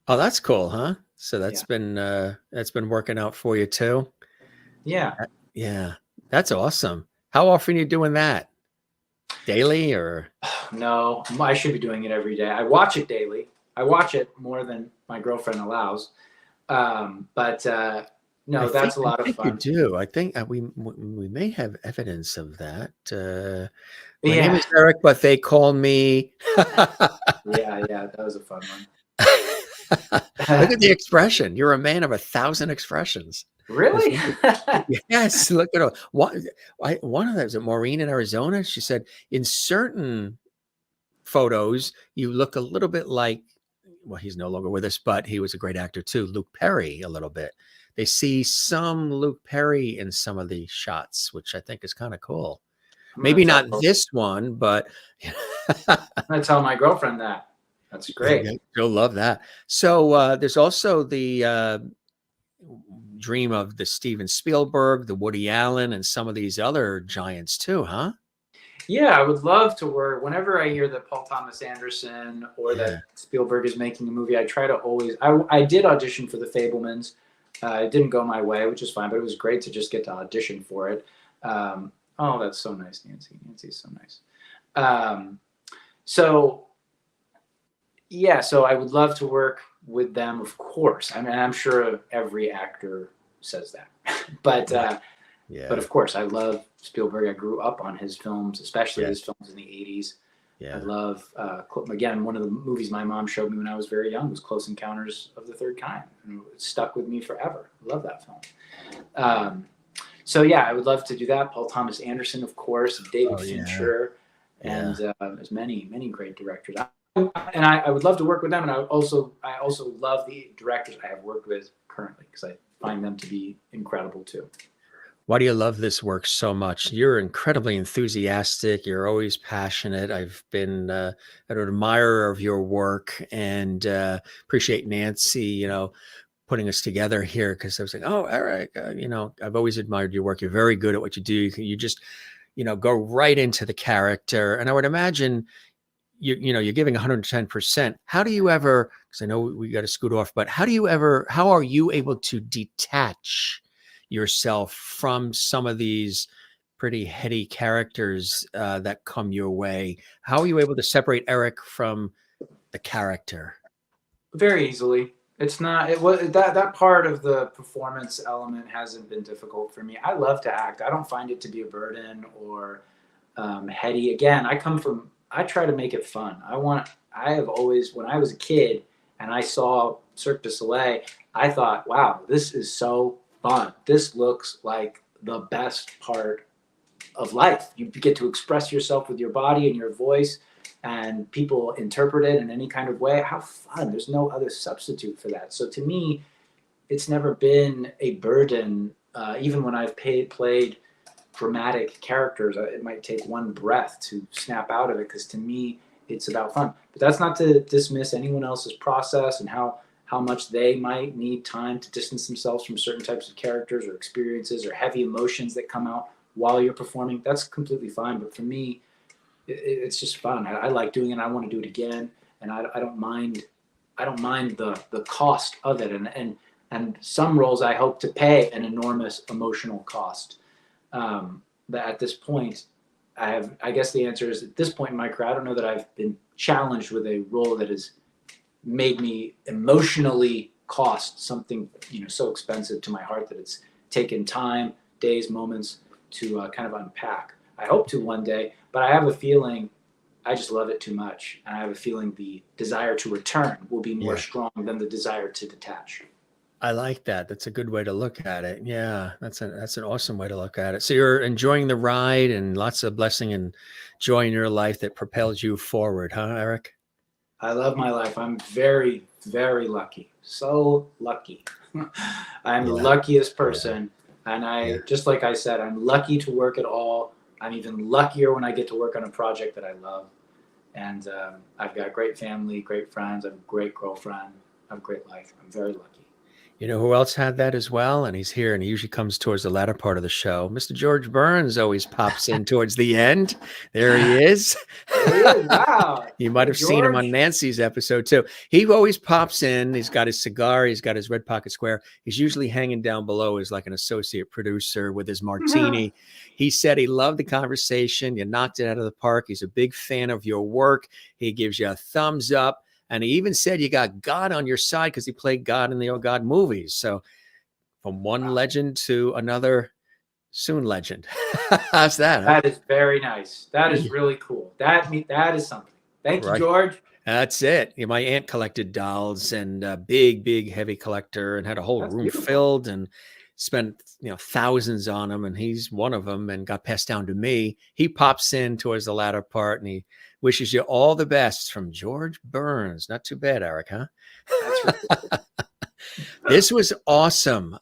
Oh, that's cool, huh? So Yeah. that's been working out for you too. Yeah. Yeah, that's awesome. How often are you doing that? Daily or? No, I should be doing it every day. I watch it daily. I watch it more than my girlfriend allows. But no, that's a lot of I think you fun. do. I think we may have evidence of that. My name Yeah. is Eric, but they call me. Yeah. That was a fun Look one. at the expression. You're a man of 1,000 expressions. It's Really? really- yes. Look at it. One of them was Maureen in Arizona. She said in certain photos, you look a little bit like, well, he's no longer with us, but he was a great actor too, Luke Perry, a little bit. They see some Luke Perry in some of the shots, which I think is kind of cool. Maybe not this one, but I'm gonna tell my girlfriend that. That's great. You'll love that. So there's also the dream of the Steven Spielberg, the Woody Allen, and some of these other giants too, huh? Yeah, I would love to work. Whenever I hear that Paul Thomas Anderson or Yeah. that Spielberg is making a movie, I try to always. I did audition for The Fabelmans. It didn't go my way, which is fine, but it was great to just get to audition for it. Oh, that's so nice, Nancy. Nancy's so nice. So yeah, so I would love to work with them, of course. I mean, I'm sure every actor says that, but Yeah. but of course, I love Spielberg. I grew up on his films, especially his films in the 80s. Yeah. I love, again, one of the movies my mom showed me when I was very young was Close Encounters of the Third Kind. And it stuck with me forever. I love that film. So yeah, I would love to do that. Paul Thomas Anderson, of course, David Fincher, and there's many, many great directors. And I would love to work with them. And I also love the directors I have worked with currently, because I find them to be incredible too. Why do you love this work so much? You're incredibly enthusiastic. You're always passionate. I've been an admirer of your work, and appreciate Nancy, putting us together here, because I was like, oh, Eric, I've always admired your work. You're very good at what you do. You just, go right into the character. And I would imagine you're giving 110%. How do you ever, because I know we got to scoot off, but how are you able to detach yourself from some of these pretty heady characters that come your way? How are you able to separate Eric from the character? Very easily. It's not. It was that part of the performance element hasn't been difficult for me. I love to act. I don't find it to be a burden or heady. Again, I try to make it fun. I have always, when I was a kid and I saw Cirque du Soleil, I thought, wow, this is so fun. This looks like the best part of life. You get to express yourself with your body and your voice, and people interpret it in any kind of way. How fun. There's no other substitute for that. So to me, it's never been a burden. Even when I've played dramatic characters, it might take one breath to snap out of it, because to me, it's about fun. But that's not to dismiss anyone else's process and how much they might need time to distance themselves from certain types of characters or experiences or heavy emotions that come out while you're performing. That's completely fine. But for me, it's just fun. I like doing it. I want to do it again, and I don't mind. I don't mind the cost of it. And some roles I hope to pay an enormous emotional cost. That at this point, I guess the answer is, at this point in my career, I don't know that I've been challenged with a role that has made me emotionally cost something, so expensive to my heart that it's taken time, days, moments to kind of unpack. I hope to one day, but I have a feeling I just love it too much. And I have a feeling the desire to return will be more strong than the desire to detach. I like that. That's a good way to look at it. Yeah, that's an awesome way to look at it. So you're enjoying the ride, and lots of blessing and joy in your life that propels you forward, huh, Eric? I love my life. I'm very very lucky. So lucky. I'm the Yeah. luckiest person. And Yeah. just like I said, I'm lucky to work at all. I'm even luckier when I get to work on a project that I love. And I've got great family, great friends. I have a great girlfriend. I have a great life. I'm very lucky. You know who else had that as well? And he's here, and he usually comes towards the latter part of the show. Mr. George Burns always pops in towards the end. There he is. There he is. Wow. You might have seen him on Nancy's episode too. He always pops in. He's got his cigar. He's got his red pocket square. He's usually hanging down below as like an associate producer with his martini. He said he loved the conversation. You knocked it out of the park. He's a big fan of your work. He gives you a thumbs up. And he even said you got God on your side because he played God in the Oh God movies. So from one legend to another soon legend. How's that? Huh? That is very nice. That is really cool. That is something. Thank you, George. That's it. Yeah, my aunt collected dolls and a big, heavy collector and had a whole room filled and spent thousands on them. And he's one of them and got passed down to me. He pops in towards the latter part and he wishes you all the best from George Burns. Not too bad, Eric, huh? That's right. This was awesome.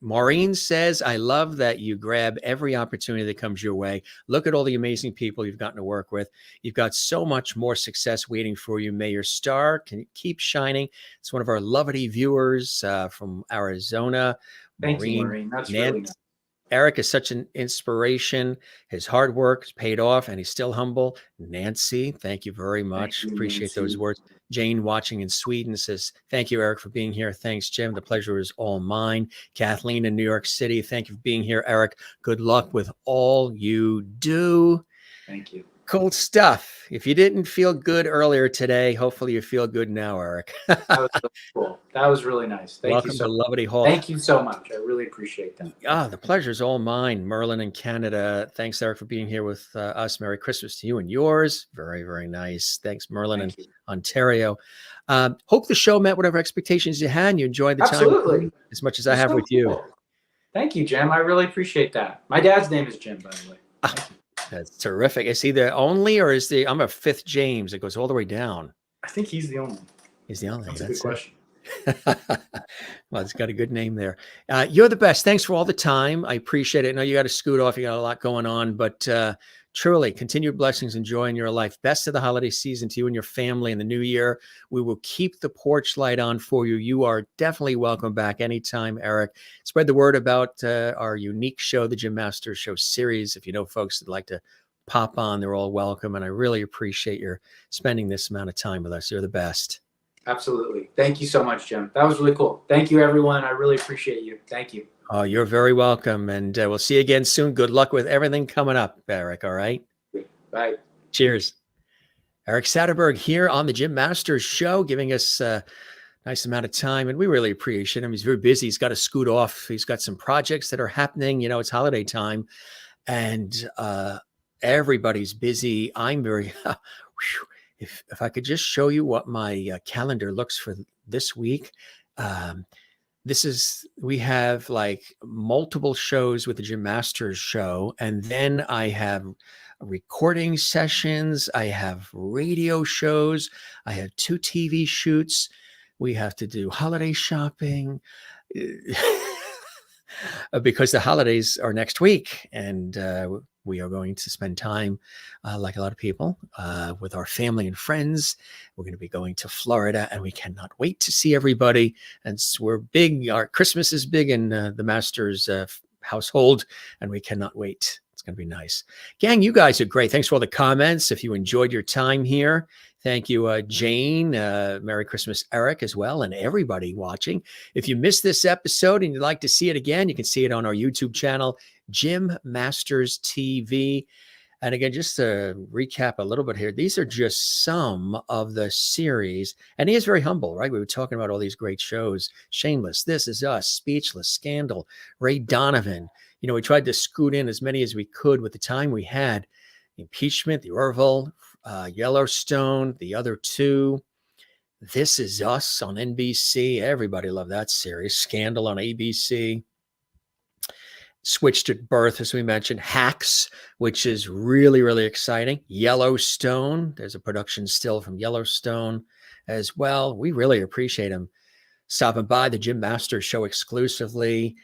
Maureen says, I love that you grab every opportunity that comes your way. Look at all the amazing people you've gotten to work with. You've got so much more success waiting for you. May your star can keep shining. It's one of our lovely viewers from Arizona. Thank you, Maureen. That's really nice. Eric is such an inspiration. His hard work has paid off and he's still humble. Nancy, thank you very much. Appreciate those words. Jane watching in Sweden says, thank you, Eric, for being here. Thanks, Jim. The pleasure is all mine. Kathleen in New York City, thank you for being here, Eric. Good luck with all you do. Thank you. Cool stuff. If you didn't feel good earlier today, hopefully you feel good now, Eric. That was really cool. That was really nice. Welcome to Lovely Hall. Thank you so much. I really appreciate that. The pleasure's all mine. Merlin in Canada. Thanks, Eric, for being here with us. Merry Christmas to you and yours. Very, very nice. Thanks, Merlin in Ontario. Hope the show met whatever expectations you had and you enjoyed the time as much as I have with you. Thank you, Jim. I really appreciate that. My dad's name is Jim, by the way. That's terrific. Is he the only, or is I'm a fifth James? It goes all the way down. I think he's the only. He's the only. That's a good question. Well, it's got a good name there. You're the best. Thanks for all the time. I appreciate it. I know you got to scoot off. You got a lot going on, but truly continued blessings and joy in your life. Best of the holiday season to you and your family in the new year. We will keep the porch light on for you. You are definitely welcome back anytime, Eric. Spread the word about our unique show, the Jim Masters Show series. If you know folks that like to pop on, they're all welcome. And I really appreciate your spending this amount of time with us. You're the best. Absolutely. Thank you so much, Jim. That was really cool. Thank you, everyone. I really appreciate you. Thank you. Oh, you're very welcome. And we'll see you again soon. Good luck with everything coming up, Eric. All right. Bye. Cheers. Eric Satterberg here on the Jim Masters Show, giving us a nice amount of time. And we really appreciate him. He's very busy. He's got to scoot off. He's got some projects that are happening. It's holiday time and everybody's busy. I'm very, if I could just show you what my calendar looks for this week. We have like multiple shows with the Jim Masters Show. And then I have recording sessions. I have radio shows. I have 2 TV shoots. We have to do holiday shopping because the holidays are next week. And we are going to spend time, like a lot of people, with our family and friends. We're going to be going to Florida, and we cannot wait to see everybody. And we're big. Our Christmas is big in the Masters household, and we cannot wait. It's going to be nice. Gang, you guys are great. Thanks for all the comments. If you enjoyed your time here, thank you, Jane. Merry Christmas, Eric, as well, and everybody watching. If you missed this episode and you'd like to see it again, you can see it on our YouTube channel, Jim Masters TV. And again, just to recap a little bit here, these are just some of the series. And he is very humble, right? We were talking about all these great shows. Shameless, This Is Us, Speechless, Scandal, Ray Donovan. We tried to scoot in as many as we could with the time we had. Impeachment, the Orville, Yellowstone, the other 2. This Is Us on NBC. Everybody loved that series. Scandal on ABC. Switched at birth, as we mentioned. Hacks, which is really, really exciting. Yellowstone. There's a production still from Yellowstone. as well. We really appreciate him stopping by the Jim Masters Show exclusively.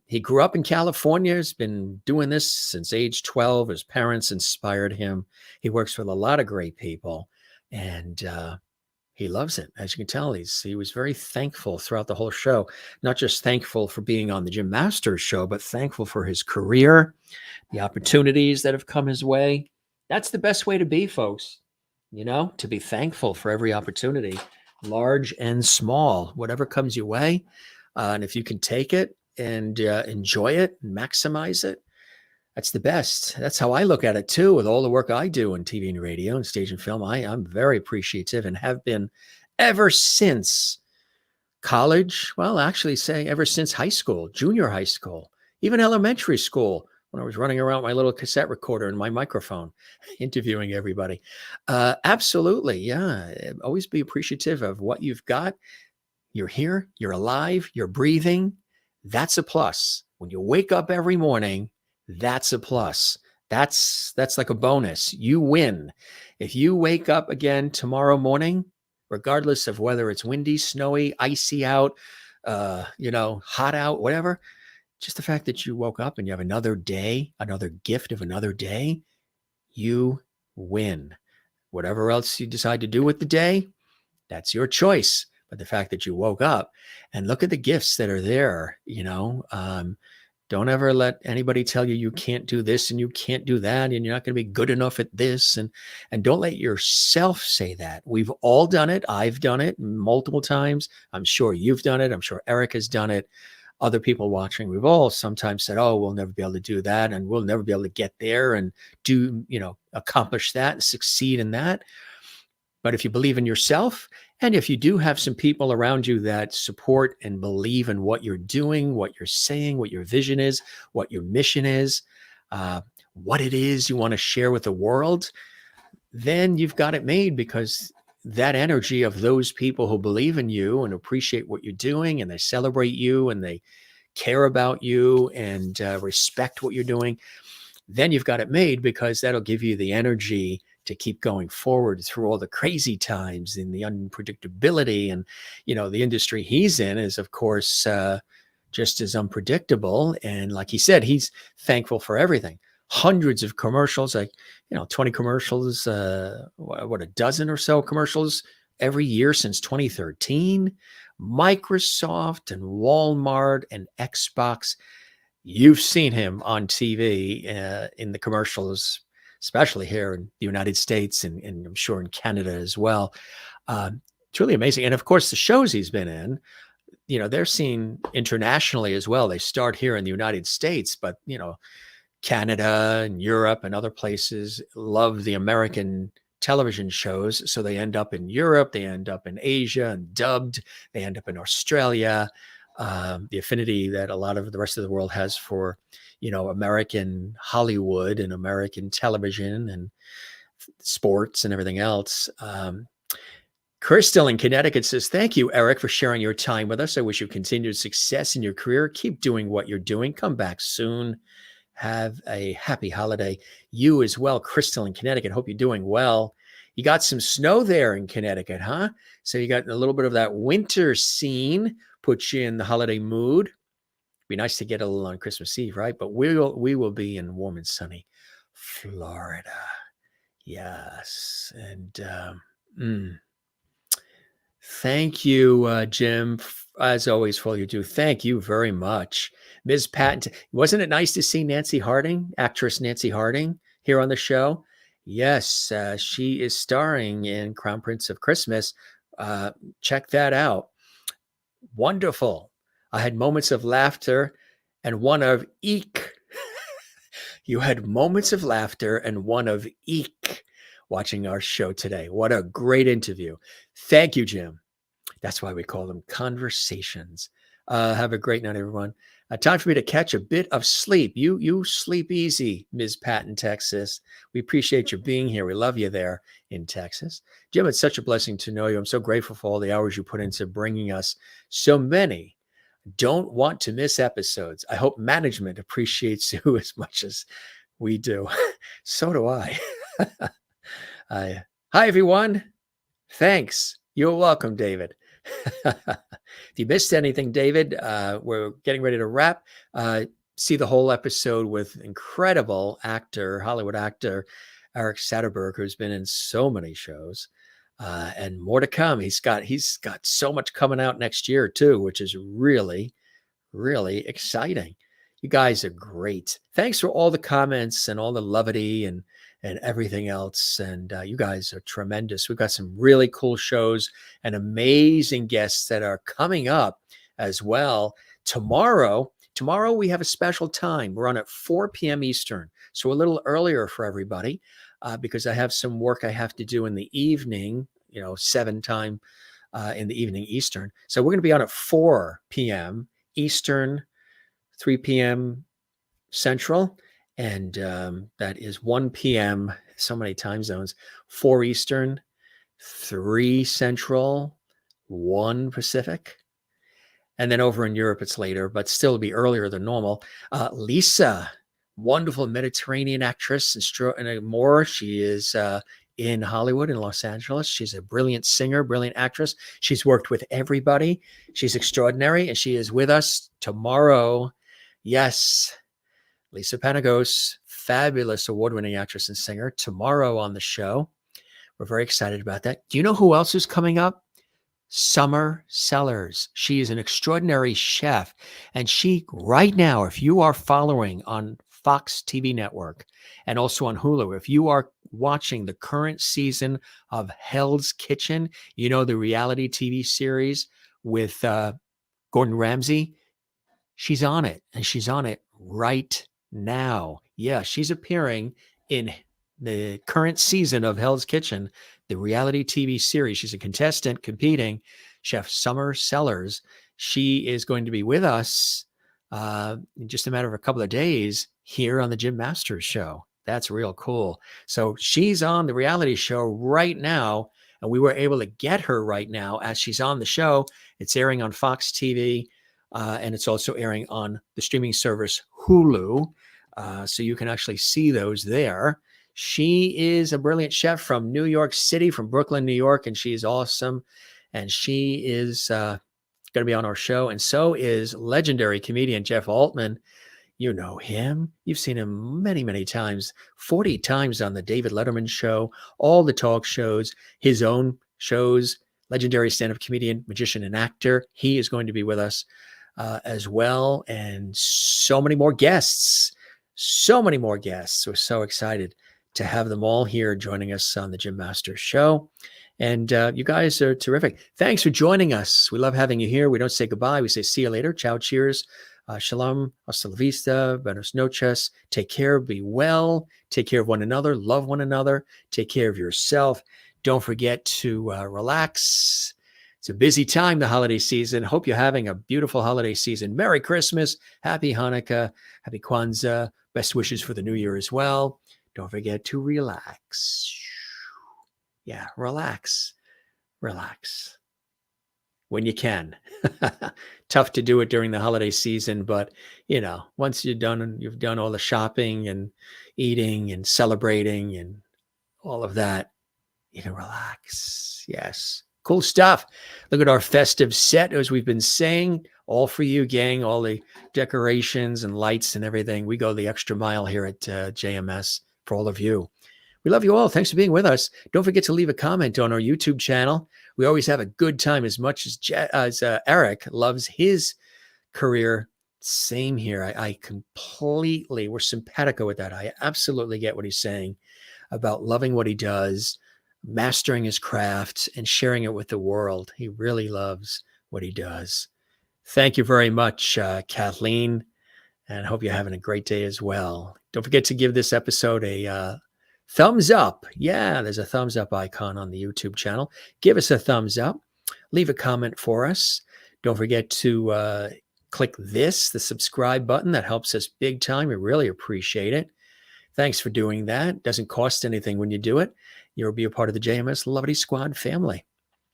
He grew up in California, has been doing this since age 12. His parents inspired him. He works with a lot of great people, and he loves it. As you can tell, he was very thankful throughout the whole show, not just thankful for being on the Jim Masters Show, but thankful for his career, the opportunities that have come his way. That's the best way to be, folks, to be thankful for every opportunity, large and small, whatever comes your way. And if you can take it and enjoy it and maximize it, that's the best. That's how I look at it too, with all the work I do in TV and radio and stage and film. I'm very appreciative and have been ever since college. Well, actually say ever since high school, junior high school, even elementary school, when I was running around with my little cassette recorder and my microphone, interviewing everybody. Absolutely. Yeah. Always be appreciative of what you've got. You're here, you're alive, you're breathing. That's a plus. When you wake up every morning, that's a plus. That's like a bonus. You win. If you wake up again tomorrow morning, regardless of whether it's windy, snowy, icy out, hot out, whatever, just the fact that you woke up and you have another day, another gift of another day, you win. Whatever else you decide to do with the day, that's your choice. But the fact that you woke up and look at the gifts that are there, don't ever let anybody tell you can't do this and you can't do that and you're not going to be good enough at this. And don't let yourself say that. We've all done it. I've done it multiple times. I'm sure you've done it. I'm sure Eric has done it. Other people watching, we've all sometimes said, oh, we'll never be able to do that. And we'll never be able to get there and do, accomplish that and succeed in that. But if you believe in yourself, and if you do have some people around you that support and believe in what you're doing, what you're saying, what your vision is, what your mission is, what it is you want to share with the world, then you've got it made, because that energy of those people who believe in you and appreciate what you're doing, and they celebrate you and they care about you and respect what you're doing, then you've got it made, because that'll give you the energy to keep going forward through all the crazy times and the unpredictability. And, the industry he's in is, of course, just as unpredictable. And like he said, he's thankful for everything. Hundreds of commercials, 20 commercials, a dozen or so commercials every year since 2013. Microsoft and Walmart and Xbox. You've seen him on TV in the commercials, especially here in the United States and I'm sure in Canada as well. It's really amazing. And of course, the shows he's been in, they're seen internationally as well. They start here in the United States, but, Canada and Europe and other places love the American television shows. So they end up in Europe, they end up in Asia and dubbed, they end up in Australia. The affinity that a lot of the rest of the world has for, American Hollywood and American television and sports and everything else. Crystal in Connecticut says, thank you, Eric, for sharing your time with us. I wish you continued success in your career. Keep doing what you're doing. Come back soon. Have a happy holiday. You as well, Crystal in Connecticut. Hope you're doing well. You got some snow there in Connecticut, huh? So you got a little bit of that winter scene, put you in the holiday mood. Be nice to get a little on Christmas Eve, right? But we will be in warm and sunny Florida. Yes. And thank you, Jim, as always, for all you do. Thank you very much. Ms. Patton, wasn't it nice to see Nancy Harding, actress Nancy Harding, here on the show? Yes, she is starring in Crown Prince of Christmas. Check that out. Wonderful. I had moments of laughter and one of eek. You had moments of laughter and one of eek watching our show today. What a great interview. Thank you, Jim. That's why we call them conversations. Have a great night, everyone. Time for me to catch a bit of sleep. You sleep easy, Ms. Patton, Texas. We appreciate you being here. We love you there in Texas. Jim, it's such a blessing to know you. I'm so grateful for all the hours you put into bringing us so many don't want to miss episodes. I hope management appreciates you as much as we do. So do I. Hi, everyone. Thanks. You're welcome, David. If you missed anything, David, we're getting ready to wrap. See the whole episode with incredible actor, Hollywood actor, Eric Satterberg, who's been in so many shows, and more to come. He's got so much coming out next year too, which is really, really exciting. You guys are great. Thanks for all the comments and all the levity and everything else. And you guys are tremendous. We've got some really cool shows and amazing guests that are coming up as well. Tomorrow we have a special time. We're on at 4 p.m. Eastern. So a little earlier for everybody because I have some work I have to do in the evening, 7 time in the evening Eastern. So we're going to be on at 4 p.m. Eastern, 3 p.m. Central, and that is 1 p.m. So many time zones. 4 Eastern, 3 Central, 1 Pacific. And then over in Europe, it's later, but still be earlier than normal. Lisa, wonderful Mediterranean actress and more. She is in Hollywood, in Los Angeles. She's a brilliant singer, brilliant actress. She's worked with everybody. She's extraordinary, and she is with us tomorrow. Yes, Lisa Panagos, fabulous award-winning actress and singer, tomorrow on the show. We're very excited about that. Do you know who else is coming up? Summer Sellers. She is an extraordinary chef. And she, right now, if you are following on Fox TV network and also on Hulu, if you are watching the current season of Hell's Kitchen, the reality TV series with Gordon Ramsay, she's on it, and she's on it right now. Yeah, she's appearing in the current season of Hell's Kitchen, the reality TV series. She's a contestant competing, Chef Summer Sellers. She is going to be with us in just a matter of a couple of days here on the Jim Masters Show. That's real cool. So she's on the reality show right now, and we were able to get her right now as she's on the show. It's airing on Fox TV. And it's also airing on the streaming service Hulu. So you can actually see those there. She is a brilliant chef from New York City, from Brooklyn, New York, and she's awesome. And she is going to be on our show. And so is legendary comedian Jeff Altman. You know him. You've seen him many, many times, 40 times on the David Letterman show, all the talk shows, his own shows, legendary stand-up comedian, magician, and actor. He is going to be with us as well, and so many more guests. We're so excited to have them all here joining us on the Jim Masters Show. And you guys are terrific. Thanks for joining us. We love having you here. We don't say goodbye. We say see you later. Ciao, cheers. Shalom, hasta la vista, buenos noches. Take care, be well. Take care of one another. Love one another. Take care of yourself. Don't forget to relax. It's a busy time, the holiday season. Hope you're having a beautiful holiday season. Merry Christmas, Happy Hanukkah, Happy Kwanzaa. Best wishes for the new year as well. Don't forget to relax. Yeah, relax. When you can. Tough to do it during the holiday season, but once you've done all the shopping and eating and celebrating and all of that, you can relax. Yes. Cool stuff. Look at our festive set, as we've been saying, all for you, gang, all the decorations and lights and everything. We go the extra mile here at JMS for all of you. We love you all. Thanks for being with us. Don't forget to leave a comment on our YouTube channel. We always have a good time, as much as Eric loves his career. Same here. I completely, we're simpatico with that. I absolutely get what he's saying about loving what he does, mastering his craft, and sharing it with the world. He really loves what he does. Thank you very much, Kathleen, and I hope you're having a great day as well. Don't forget to give this episode a thumbs up. Yeah, there's a thumbs up icon on the YouTube channel. Give us a thumbs up. Leave a comment for us. Don't forget to click the subscribe button. That helps us big time. We really appreciate it. Thanks for doing that. Doesn't cost anything when you do it. You'll be a part of the JMS Lovely Squad family.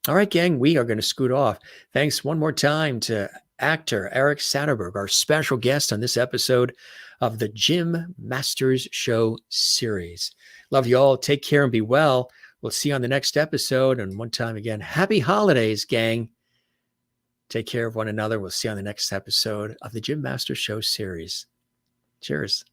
All right, gang, we are going to scoot off. Thanks one more time to actor Eric Satterberg, our special guest on this episode of the Jim Masters Show series. Love you all. Take care and be well. We'll see you on the next episode. And one time again, happy holidays, gang. Take care of one another. We'll see you on the next episode of the Jim Master Show series. Cheers.